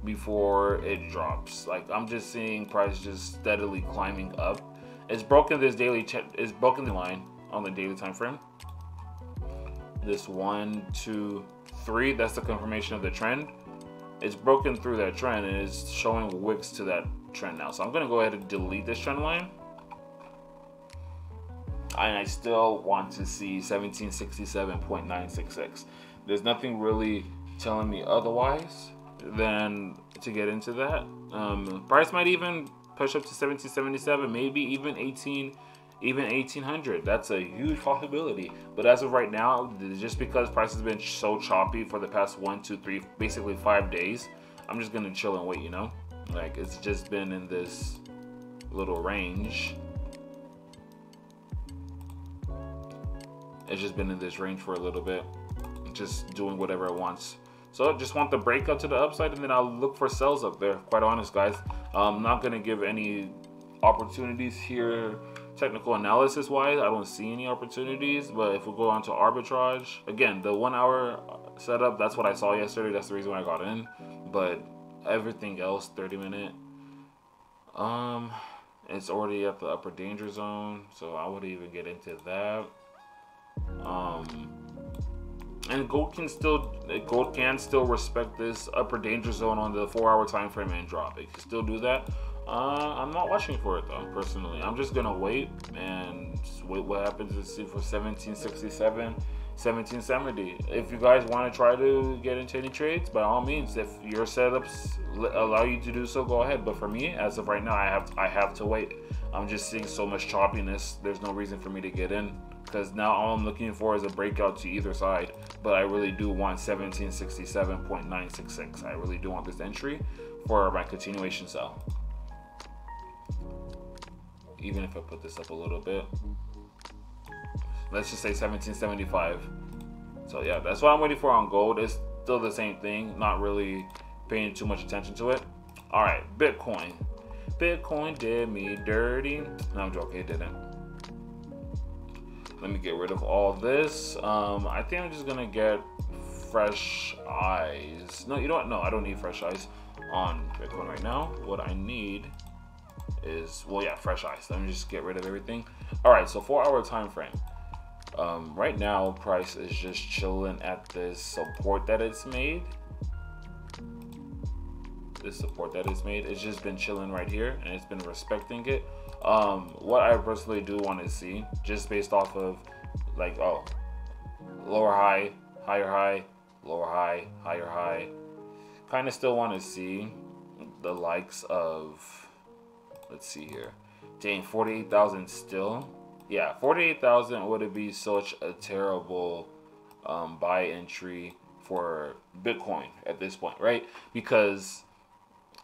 [SPEAKER 1] before it drops. Like, I'm just seeing price just steadily climbing up. It's broken this it's broken the line on the daily time frame. This 1, 2, 3, that's the confirmation of the trend. It's broken through that trend and is showing wicks to that trend now. So I'm gonna go ahead and delete this trend line. And I still want to see 1767.966. There's nothing really telling me otherwise than to get into that. Price might even push up to 1777, maybe even 1800. That's a huge possibility. But as of right now, just because price has been so choppy for the past 1, 2, 3, basically 5 days, I'm just gonna chill and wait, you know? Like, it's just been in this little range. It's just been in this range for a little bit, just doing whatever it wants. So I just want the breakout to the upside, and then I'll look for sells up there. Quite honest, guys. I'm not gonna give any opportunities here, technical analysis wise. I don't see any opportunities. But if we go on to arbitrage, again, the 1 hour setup, that's what I saw yesterday. That's the reason why I got in. But everything else, 30-minute, it's already at the upper danger zone, so I wouldn't even get into that. And gold can still respect this upper danger zone on the 4 hour time frame and drop. It can still do that. I'm not watching for it though, personally. I'm just gonna wait and wait what happens to see for 1767, 1770. If you guys want to try to get into any trades, by all means, if your setups allow you to do so, go ahead. But for me, as of right now, I have to wait. I'm just seeing so much choppiness. There's no reason for me to get in, because now all I'm looking for is a breakout to either side. But I really do want 1767.966. I really do want this entry for my continuation sell. Even if I put this up a little bit, let's just say 1775. So yeah, that's what I'm waiting for on gold. It's still the same thing, not really paying too much attention to it. All right, Bitcoin did me dirty. No, I'm joking, it didn't. Let me get rid of all this. I think I'm just gonna get fresh eyes. No, you know what? No, I don't need fresh eyes on Bitcoin right now. What I need is, well, yeah, fresh eyes. Let me just get rid of everything. All right, so 4 hour time frame. Right now, price is just chilling at this support that it's made. This support that it's made, it's just been chilling right here, and it's been respecting it. What I personally do want to see, just based off of like, oh, lower high, higher high, lower high, higher high, kind of still want to see the likes of, let's see here, dang, 48,000 still. Yeah, 48,000 would be such a terrible buy entry for Bitcoin at this point, right? Because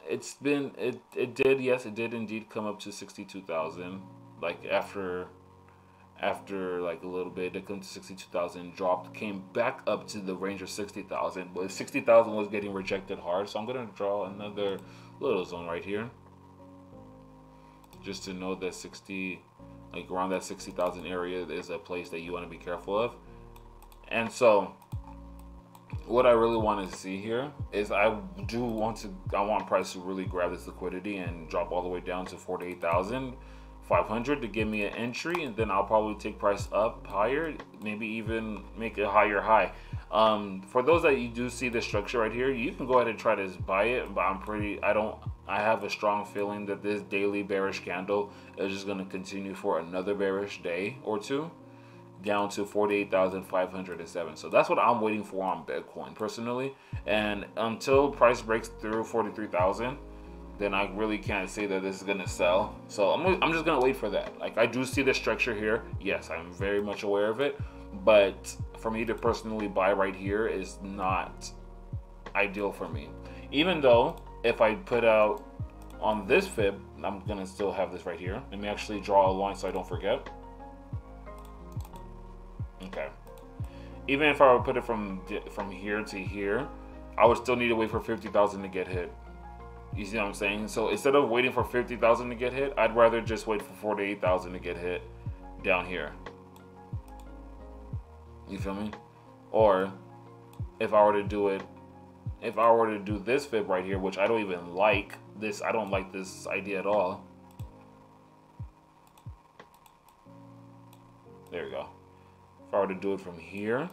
[SPEAKER 1] it's been, it did indeed come up to 62,000. Like after like a little bit, it came to 62,000, dropped, came back up to the range of 60,000, but 60,000 was getting rejected hard. So I'm gonna draw another little zone right here, just to know that 60, like around that 60,000 area is a place that you want to be careful of. And so what I really want to see here is I want price to really grab this liquidity and drop all the way down to 48,500 to give me an entry, and then I'll probably take price up higher, maybe even make a higher high. For those that you do see the structure right here, you can go ahead and try to buy it, but I have a strong feeling that this daily bearish candle is just going to continue for another bearish day or two, down to 48,507. So that's what I'm waiting for on Bitcoin personally. And until price breaks through 43,000, then I really can't say that this is going to sell. So I'm just going to wait for that. Like, I do see the structure here. Yes, I'm very much aware of it. But for me to personally buy right here is not ideal for me. Even though if I put out on this fib, I'm going to still have this right here. Let me actually draw a line so I don't forget. Okay. Even if I would put it from here to here, I would still need to wait for 50,000 to get hit. You see what I'm saying? So instead of waiting for 50,000 to get hit, I'd rather just wait for 48,000 to get hit down here. You feel me? Or if I were to do this fib right here, which I don't even like this, I don't like this idea at all. There we go. If I were to do it from here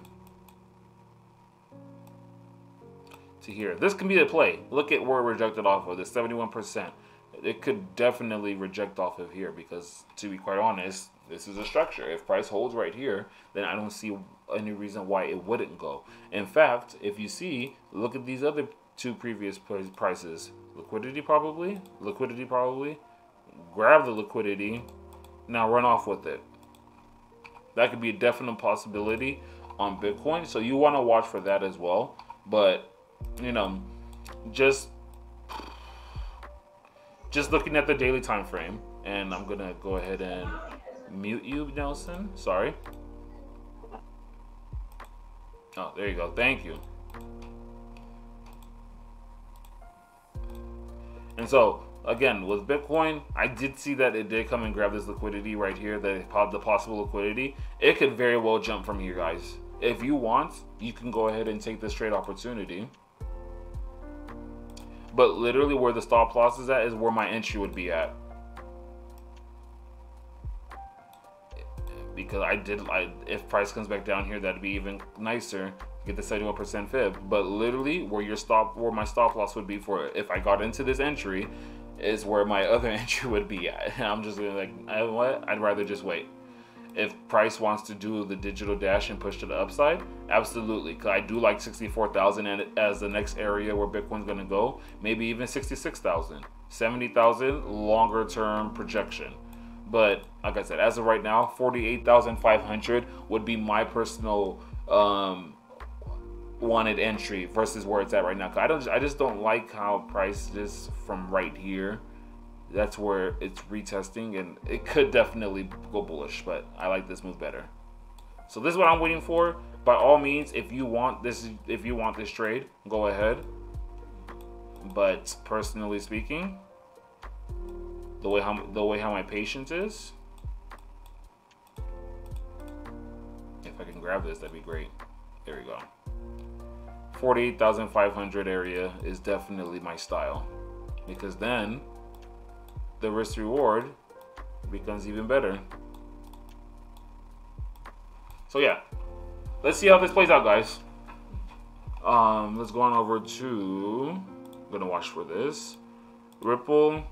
[SPEAKER 1] to here, this can be the play. Look at where it rejected off of, the 71%. It could definitely reject off of here because, to be quite honest, this is a structure. If price holds right here, then I don't see any reason why it wouldn't go. In fact, if you see, look at these other two previous prices. Liquidity probably. Grab the liquidity. Now run off with it. That could be a definite possibility on Bitcoin. So you want to watch for that as well. But, you know, just looking at the daily time frame, and I'm gonna go ahead and mute you, Nelson. Sorry. Oh, there you go. Thank you. And so again, with Bitcoin, I did see that it did come and grab this liquidity right here, the possible liquidity. It could very well jump from here, guys. If you want, you can go ahead and take this trade opportunity. But literally where the stop loss is at is where my entry would be at. Because if price comes back down here, that'd be even nicer. Get the 71% fib. But literally where my stop loss would be for if I got into this entry is where my other entry would be at. I'm just gonna like, what? I'd rather just wait. If price wants to do the digital dash and push to the upside, absolutely. Cause I do like 64,000 as the next area where Bitcoin's gonna go. Maybe even 66,000, 70,000 longer term projection. But like I said, as of right now, 48,500 would be my personal wanted entry versus where it's at right now. Cause I just don't like how price just from right here. That's where it's retesting, and it could definitely go bullish, but I like this move better. So this is what I'm waiting for. By all means, if you want this trade, go ahead. But personally speaking, the way how my patience is, if I can grab this, that'd be great. There we go. 48,500 area is definitely my style, because then the risk reward becomes even better. So yeah, let's see how this plays out, guys. Let's go on over to, I'm gonna watch for this. Ripple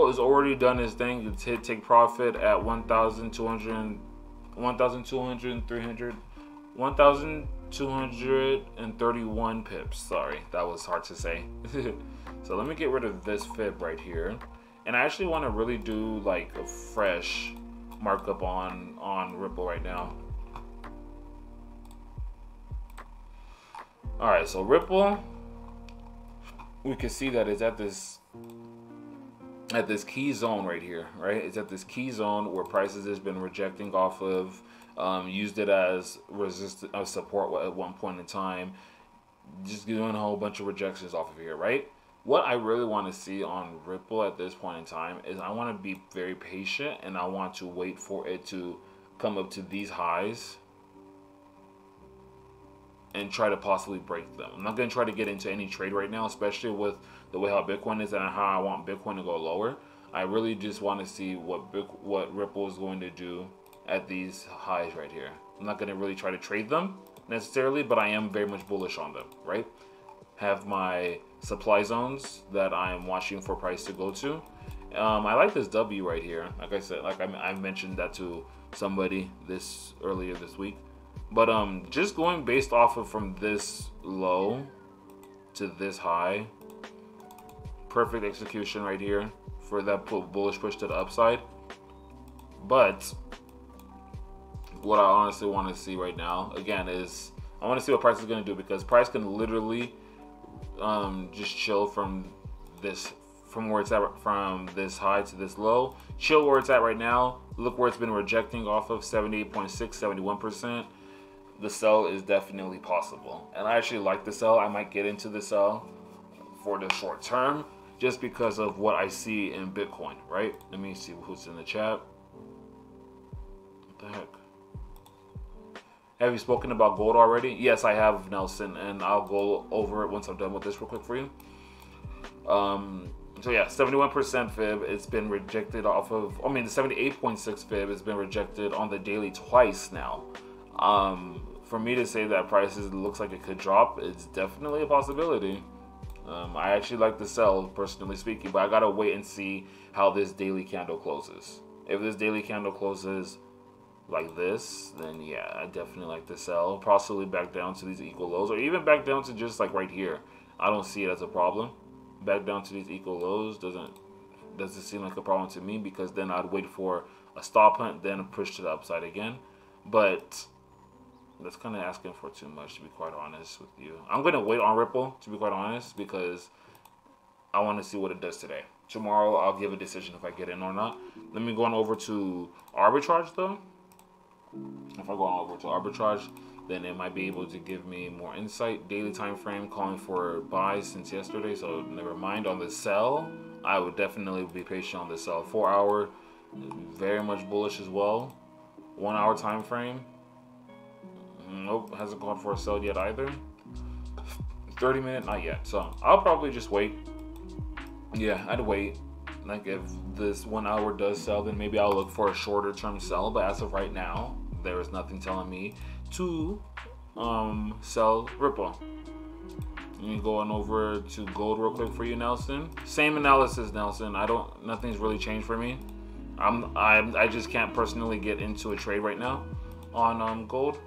[SPEAKER 1] is already done his thing. It's hit take profit at 1,231 pips. Sorry, that was hard to say. So let me get rid of this fib right here. And I actually want to really do like a fresh markup on Ripple right now. All right, so Ripple, we can see that it's at this key zone right here, right? It's at this key zone where prices has been rejecting off of, used it as support at one point in time, just doing a whole bunch of rejections off of here, right? What I really want to see on Ripple at this point in time is I want to be very patient, and I want to wait for it to come up to these highs and try to possibly break them. I'm not going to try to get into any trade right now, especially with the way how Bitcoin is and how I want Bitcoin to go lower. I really just want to see what Ripple is going to do at these highs right here. I'm not going to really try to trade them necessarily, but I am very much bullish on them, right? Have my supply zones that I'm watching for price to go to. I like this W right here. Like I said, like I mentioned that to somebody earlier this week. But just going based off of from this low to this high, perfect execution right here for that bullish push to the upside. But what I honestly want to see right now, again, is I want to see what price is going to do, because price can literally just chill from where it's at, from this high to this low. Chill where it's at right now. Look where it's been rejecting off of 78.6, 71%. The sell is definitely possible, and I actually like the sell. I might get into the sell for the short term just because of what I see in Bitcoin, right? Let me see who's in the chat. What the heck? Have you spoken about gold already? Yes, I have, Nelson, and I'll go over it once I'm done with this real quick for you. So yeah, 71% fib, it's been rejected off of, I mean, the 78.6 fib has been rejected on the daily twice now. For me to say that prices looks like it could drop, it's definitely a possibility. I actually like the sell, personally speaking, but I gotta wait and see how this daily candle closes. If this daily candle closes like this, then yeah, I definitely like the sell. Possibly back down to these equal lows, or even back down to just like right here. I don't see it as a problem. Back down to these equal lows doesn't seem like a problem to me, because then I'd wait for a stop hunt, then a push to the upside again. But that's kind of asking for too much, to be quite honest with you. I'm going to wait on Ripple, to be quite honest, because I want to see what it does today. Tomorrow, I'll give a decision if I get in or not. Let me go on over to arbitrage, though. If I go on over to arbitrage, then it might be able to give me more insight. Daily time frame calling for buys since yesterday, so never mind. On the sell, I would definitely be patient on the sell. 4 hour, very much bullish as well. 1 hour time frame, nope, hasn't gone for a sell yet either. 30 minute, not yet. So I'll probably just wait. Yeah, I'd wait. Like if this 1 hour does sell, then maybe I'll look for a shorter term sell. But as of right now, there is nothing telling me to sell Ripple. Let me go on over to gold real quick for you, Nelson. Same analysis, Nelson. Nothing's really changed for me. I just can't personally get into a trade right now on gold.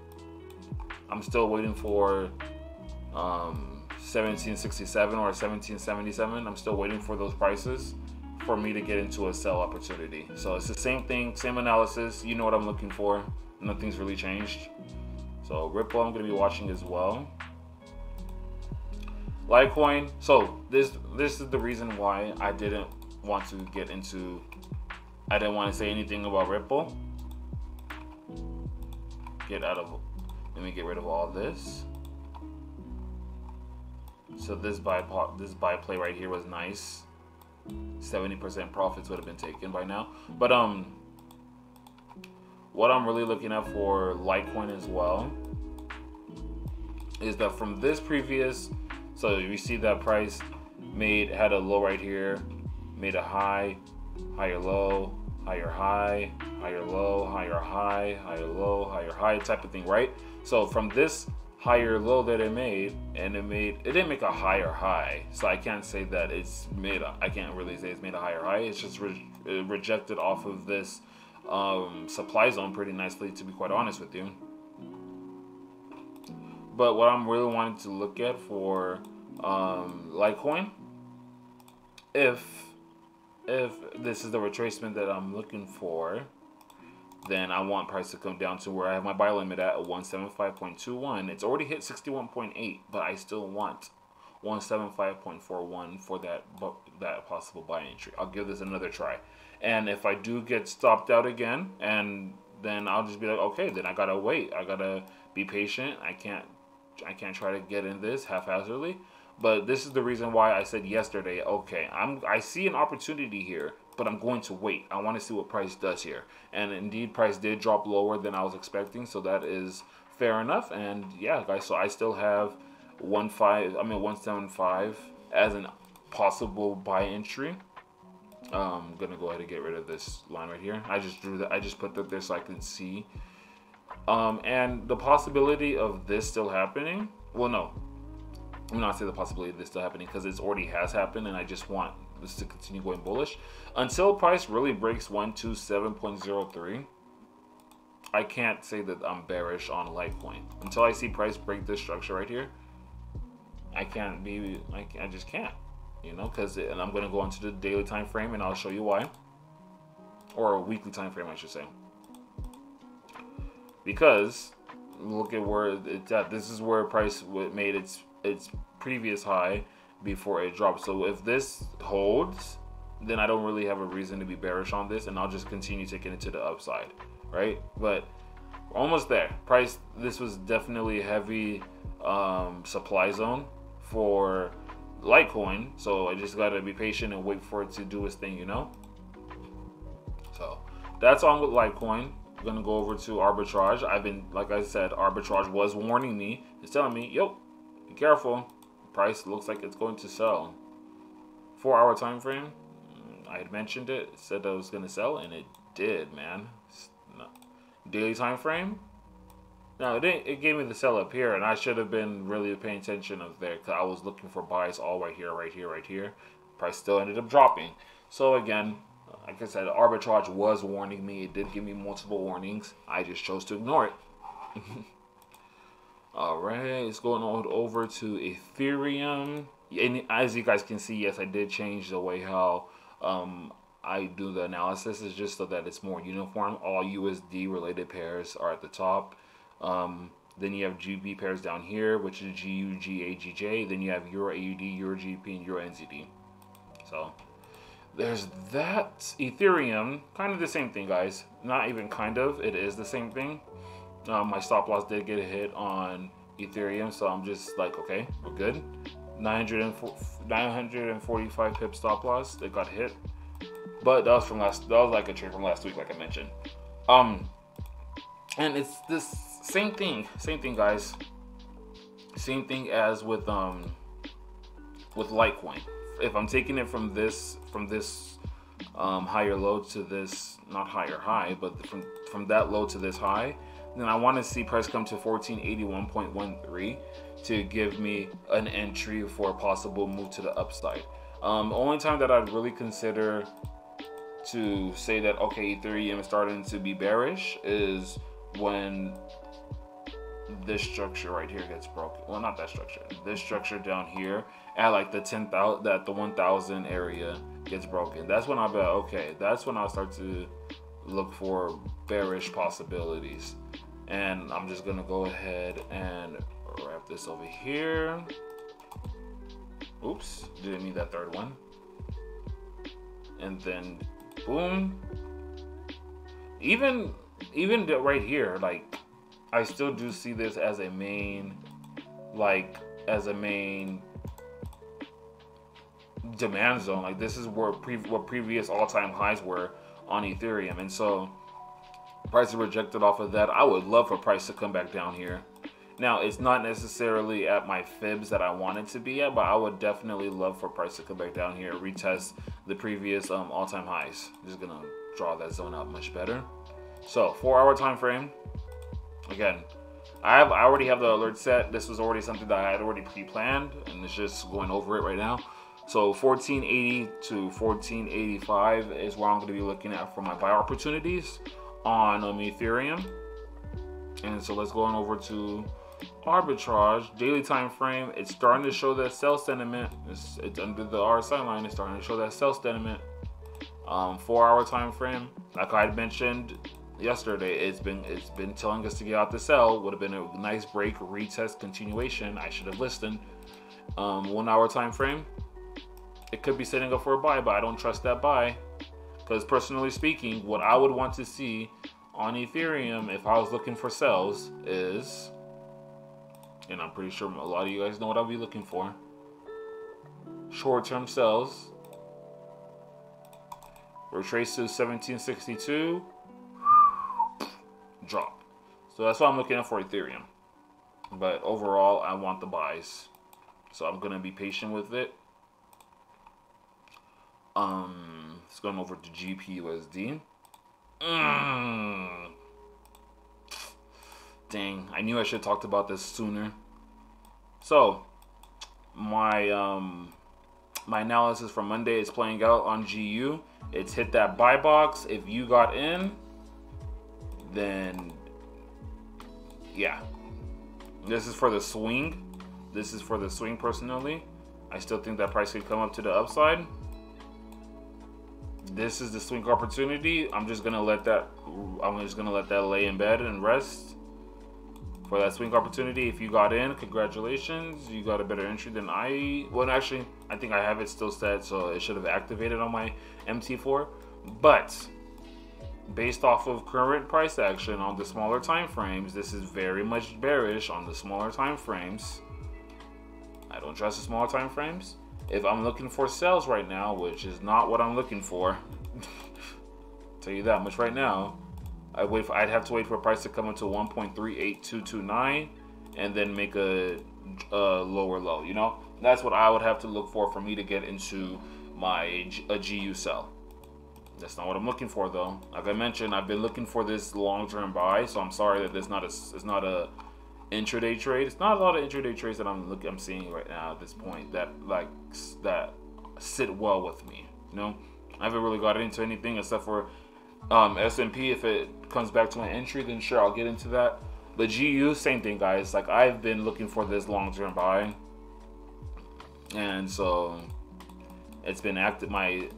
[SPEAKER 1] I'm still waiting for 1767 or 1777. I'm still waiting for those prices for me to get into a sell opportunity. So it's the same thing, same analysis. You know what I'm looking for. Nothing's really changed. So Ripple, I'm going to be watching as well. Litecoin. So this is the reason why I didn't want to get into. I didn't want to say anything about Ripple. Let me get rid of all this. So this buy play right here was nice. 70% profits would have been taken by now. But what I'm really looking at for Litecoin as well is that from this previous, so you see that price had a low right here, made a high, higher low, higher high, higher low, higher high, higher low, higher high type of thing, right? So from this higher low that it made, and it didn't make a higher high, so I can't say that I can't really say it's made a higher high. It's just rejected off of this supply zone pretty nicely, to be quite honest with you. But what I'm really wanting to look at for Litecoin, if this is the retracement that I'm looking for, then I want price to come down to where I have my buy limit at 175.21. It's already hit 61.8, but I still want 175.41 for that possible buy entry. I'll give this another try. And if I do get stopped out again, and then I'll just be like, okay, then I gotta wait. I gotta be patient. I can't try to get in this haphazardly. But this is the reason why I said yesterday, okay, I see an opportunity here, but I'm going to wait. I want to see what price does here. And indeed, price did drop lower than I was expecting, so that is fair enough. And yeah, guys, so I still have 175 as a possible buy entry. I'm gonna go ahead and get rid of this line right here. I just drew that. I just put that there so I can see And the possibility of this still happening, well, no, I'm not saying the possibility of this still happening because it already has happened, and I just want this to continue going bullish until price really breaks 127.03. I can't say that I'm bearish on Litecoin until I see price break this structure right here. I can't be, I just can't, you know, and I'm going to go into the daily time frame and I'll show you why, or a weekly time frame, I should say, because look at where it's at. This is where price made its previous high before it dropped. So if this holds, then I don't really have a reason to be bearish on this, and I'll just continue taking it to the upside, right? But we're almost there. Price, this was definitely a heavy supply zone for Litecoin, so I just gotta be patient and wait for it to do its thing, you know. So that's on with Litecoin. I'm gonna go over to arbitrage. I've been, like I said, arbitrage was warning me. It's telling me, yo, be careful. Price looks like it's going to sell. 4-hour time frame. I had mentioned it. It said that it was gonna sell, and it did, man. Daily time frame. Now it gave me the sell up here, and I should have been really paying attention of there because I was looking for buys all right here, right here, right here. Price still ended up dropping. So again, like I said, arbitrage was warning me. It did give me multiple warnings. I just chose to ignore it. All right, it's going on over to Ethereum. And as you guys can see, yes, I did change the way how I do the analysis. It's just so that it's more uniform. All USD related pairs are at the top. Then you have GB pairs down here, which is GU, GA, GJ. Then you have EURAUD, EURGBP, and EURNZD. So there's that. Ethereum, kind of the same thing, guys. Not even kind of, it is the same thing. My stop loss did get a hit on Ethereum, so I'm just like, okay, we're good. 945 pip stop loss, it got hit. But that was like a trade from last week, like I mentioned. And it's this same thing, guys. Same thing as with Litecoin. If I'm taking it from this higher low to this, not higher high, but from that low to this high, then I want to see price come to 1481.13 to give me an entry for a possible move to the upside. Only time that I'd really consider to say that, okay, Ethereum is starting to be bearish is when this structure right here gets broken. Well, not that structure. This structure down here at like the 10,000, that the 1,000 area gets broken. That's when I'll be like, okay. That's when I'll start to look for bearish possibilities. And I'm just gonna go ahead and wrap this over here. Oops, didn't need that third one. And then boom. Even right here, like, I still do see this as a main, demand zone. Like, this is where what previous all-time highs were on Ethereum, and so price is rejected off of that. I would love for price to come back down here. Now, it's not necessarily at my fibs that I want it to be at, but I would definitely love for price to come back down here, retest the previous all-time highs. Just gonna draw that zone out much better. So 4-hour time frame. Again, I already have the alert set. This was already something that I had already pre-planned, and it's just going over it right now. So 1480 to 1485 is where I'm going to be looking at for my buy opportunities on Ethereum. And so let's go on over to arbitrage. Daily time frame, it's starting to show that sell sentiment. It's under the RSI line. It's starting to show that sell sentiment. 4-hour time frame, like I had mentioned yesterday, it's been telling us to get out to sell. Would have been a nice break, retest, continuation. I should have listened. 1-hour time frame, it could be setting up for a buy, but I don't trust that buy, because personally speaking, what I would want to see on Ethereum if I was looking for sells is, and I'm pretty sure a lot of you guys know what I'll be looking for, short-term sells, retrace to 1762, drop. So that's what I'm looking at for Ethereum. But overall, I want the buys, so I'm gonna be patient with it. It's going over to GBPUSD. Dang, I knew I should have talked about this sooner. So, my my analysis from Monday is playing out on GU. It's hit that buy box. If you got in, then yeah. This is for the swing. This is for the swing personally. I still think that price could come up to the upside. This is the swing opportunity. I'm just gonna let that lay in bed and rest for that swing opportunity. If you got in, congratulations. You got a better entry than well, actually, I think I have it still set, so it should have activated on my MT4. But based off of current price action on the smaller time frames, this is very much bearish on the smaller time frames. I don't trust the smaller time frames. If I'm looking for sales right now, which is not what I'm looking for, tell you that much right now, I'd have to wait for a price to come into 1.38229 and then make a lower low. You know, that's what I would have to look for me to get into a GU sell. That's not what I'm looking for though. Like I mentioned, I've been looking for this long-term buy, so I'm sorry that it's not a intraday trade. It's not a lot of intraday trades that I'm seeing right now at this point that sit well with me. You know, I haven't really got into anything except for S&P. If it comes back to my entry, then sure, I'll get into that. But GU, same thing, guys. Like, I've been looking for this long-term buy, and so it's been active. My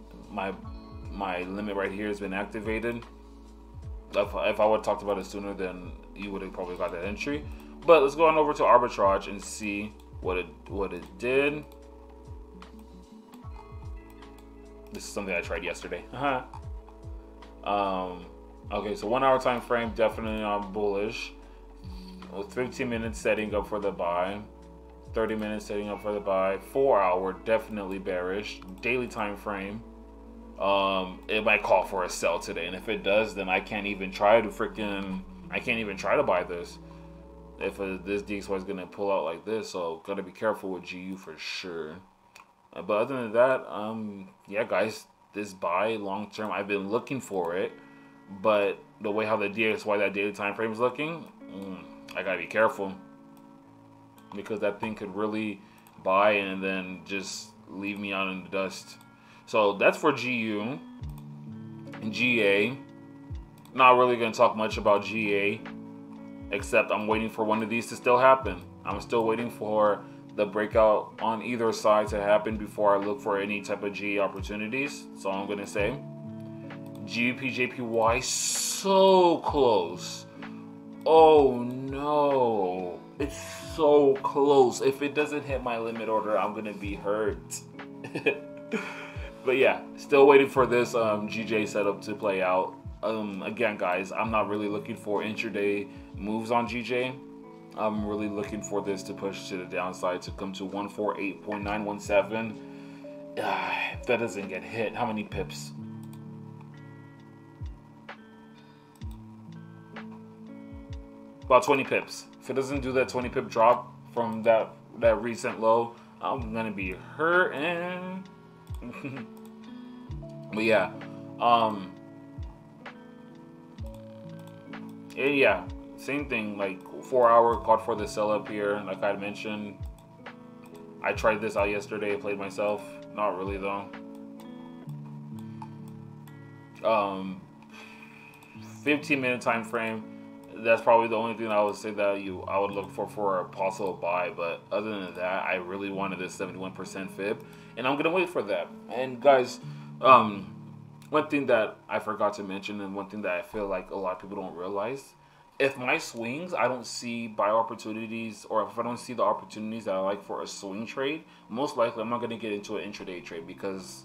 [SPEAKER 1] limit right here has been activated. If I would have talked about it sooner, then you would have probably got that entry. But let's go on over to arbitrage and see what it did. This is something I tried yesterday. Okay, so 1 hour time frame, definitely on bullish. 15 minutes setting up for the buy. 30 minutes setting up for the buy. 4 hour, definitely bearish. Daily time frame. It might call for a sell today, and if it does, then I can't even try to buy this. If this DXY is gonna pull out like this, so gotta be careful with GU for sure. But other than that, yeah, guys, this buy long term, I've been looking for it, but the way how the DXY, that daily time frame is looking, I gotta be careful, because that thing could really buy and then just leave me out in the dust. So that's for GU and GA. Not really gonna talk much about GA, except I'm waiting for one of these to still happen. I'm still waiting for the breakout on either side to happen before I look for any type of GA opportunities. So I'm gonna say GBPJPY, so close. Oh no, it's so close. If it doesn't hit my limit order, I'm gonna be hurt. But yeah, still waiting for this GJ setup to play out. Again, guys, I'm not really looking for intraday moves on GJ. I'm really looking for this to push to the downside to come to 148.917. If that doesn't get hit, how many pips? About 20 pips. If it doesn't do that 20 pip drop from that recent low, I'm gonna be hurting. But yeah, yeah, same thing. Like 4 hour caught for the sell up here. Like I mentioned, I tried this out yesterday. I played myself. Not really though. 15-minute time frame. That's probably the only thing I would say that I would look for a possible buy. But other than that, I really wanted this 71% fib, and I'm gonna wait for that. And guys, one thing that I forgot to mention, and one thing that I feel like a lot of people don't realize, if my swings, I don't see buy opportunities, or if I don't see the opportunities that I like for a swing trade, most likely I'm not going to get into an intraday trade, because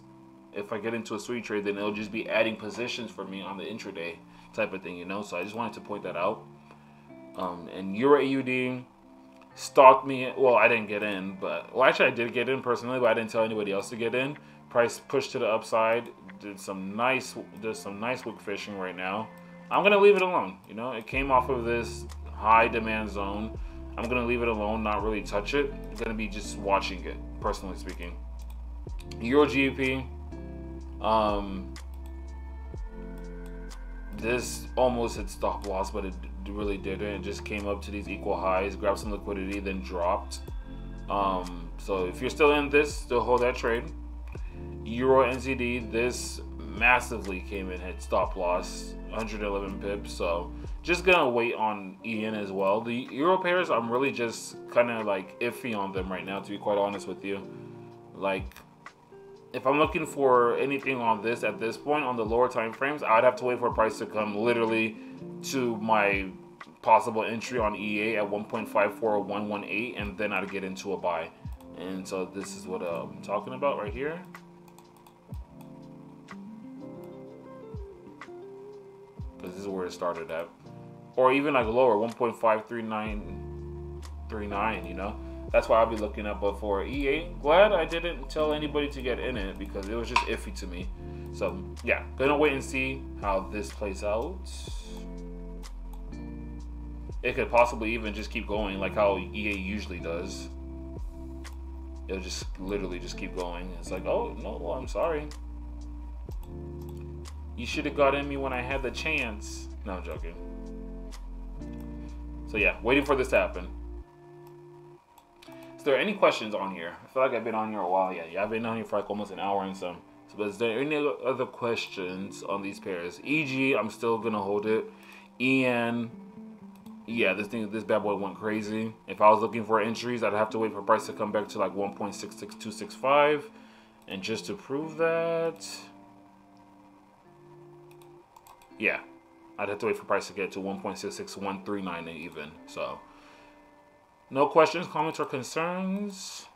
[SPEAKER 1] if I get into a swing trade, then it'll just be adding positions for me on the intraday type of thing, you know? So I just wanted to point that out. And EURAUD stalked me. Well, I didn't get in, but, well, actually I did get in personally, but I didn't tell anybody else to get in. Price pushed to the upside, did some nice wick fishing right now. I'm gonna leave it alone. You know, it came off of this high demand zone. I'm gonna leave it alone, not really touch it. I'm gonna be just watching it, personally speaking. EURGBP, This almost hit stop loss, but it really didn't. It just came up to these equal highs, grabbed some liquidity, then dropped. So if you're still in this, still hold that trade. EURNZD, this massively came in, hit stop loss, 111 pips. So just gonna wait on EN as well. The euro pairs, I'm really just kind of like iffy on them right now, to be quite honest with you. Like, if I'm looking for anything on this at this point on the lower time frames, I'd have to wait for a price to come literally to my possible entry on EA at 1.54118, and then I'd get into a buy. And so this is what I'm talking about right here. This is where it started at, or even like lower, 1.53939. You know, that's why I'll be looking at. But for EA, glad I didn't tell anybody to get in it because it was just iffy to me. So yeah, gonna wait and see how this plays out. It could possibly even just keep going like how EA usually does. It'll just literally just keep going. It's like, oh no, well, I'm sorry. You should have got in me when I had the chance. No, I'm joking. So yeah, waiting for this to happen. Is there any questions on here? I feel like I've been on here a while. Yeah, I've been on here for like almost an hour and some. So, but is there any other questions on these pairs? EG, I'm still gonna hold it. EN, yeah, this bad boy went crazy. If I was looking for entries, I'd have to wait for price to come back to like 1.66265. And just to prove that, yeah, I'd have to wait for price to get to 1.66139 even. So no questions, comments, or concerns.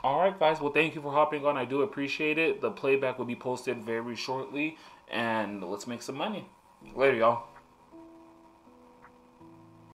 [SPEAKER 1] All right, guys. Well, thank you for hopping on. I do appreciate it. The playback will be posted very shortly, and let's make some money. Later, y'all.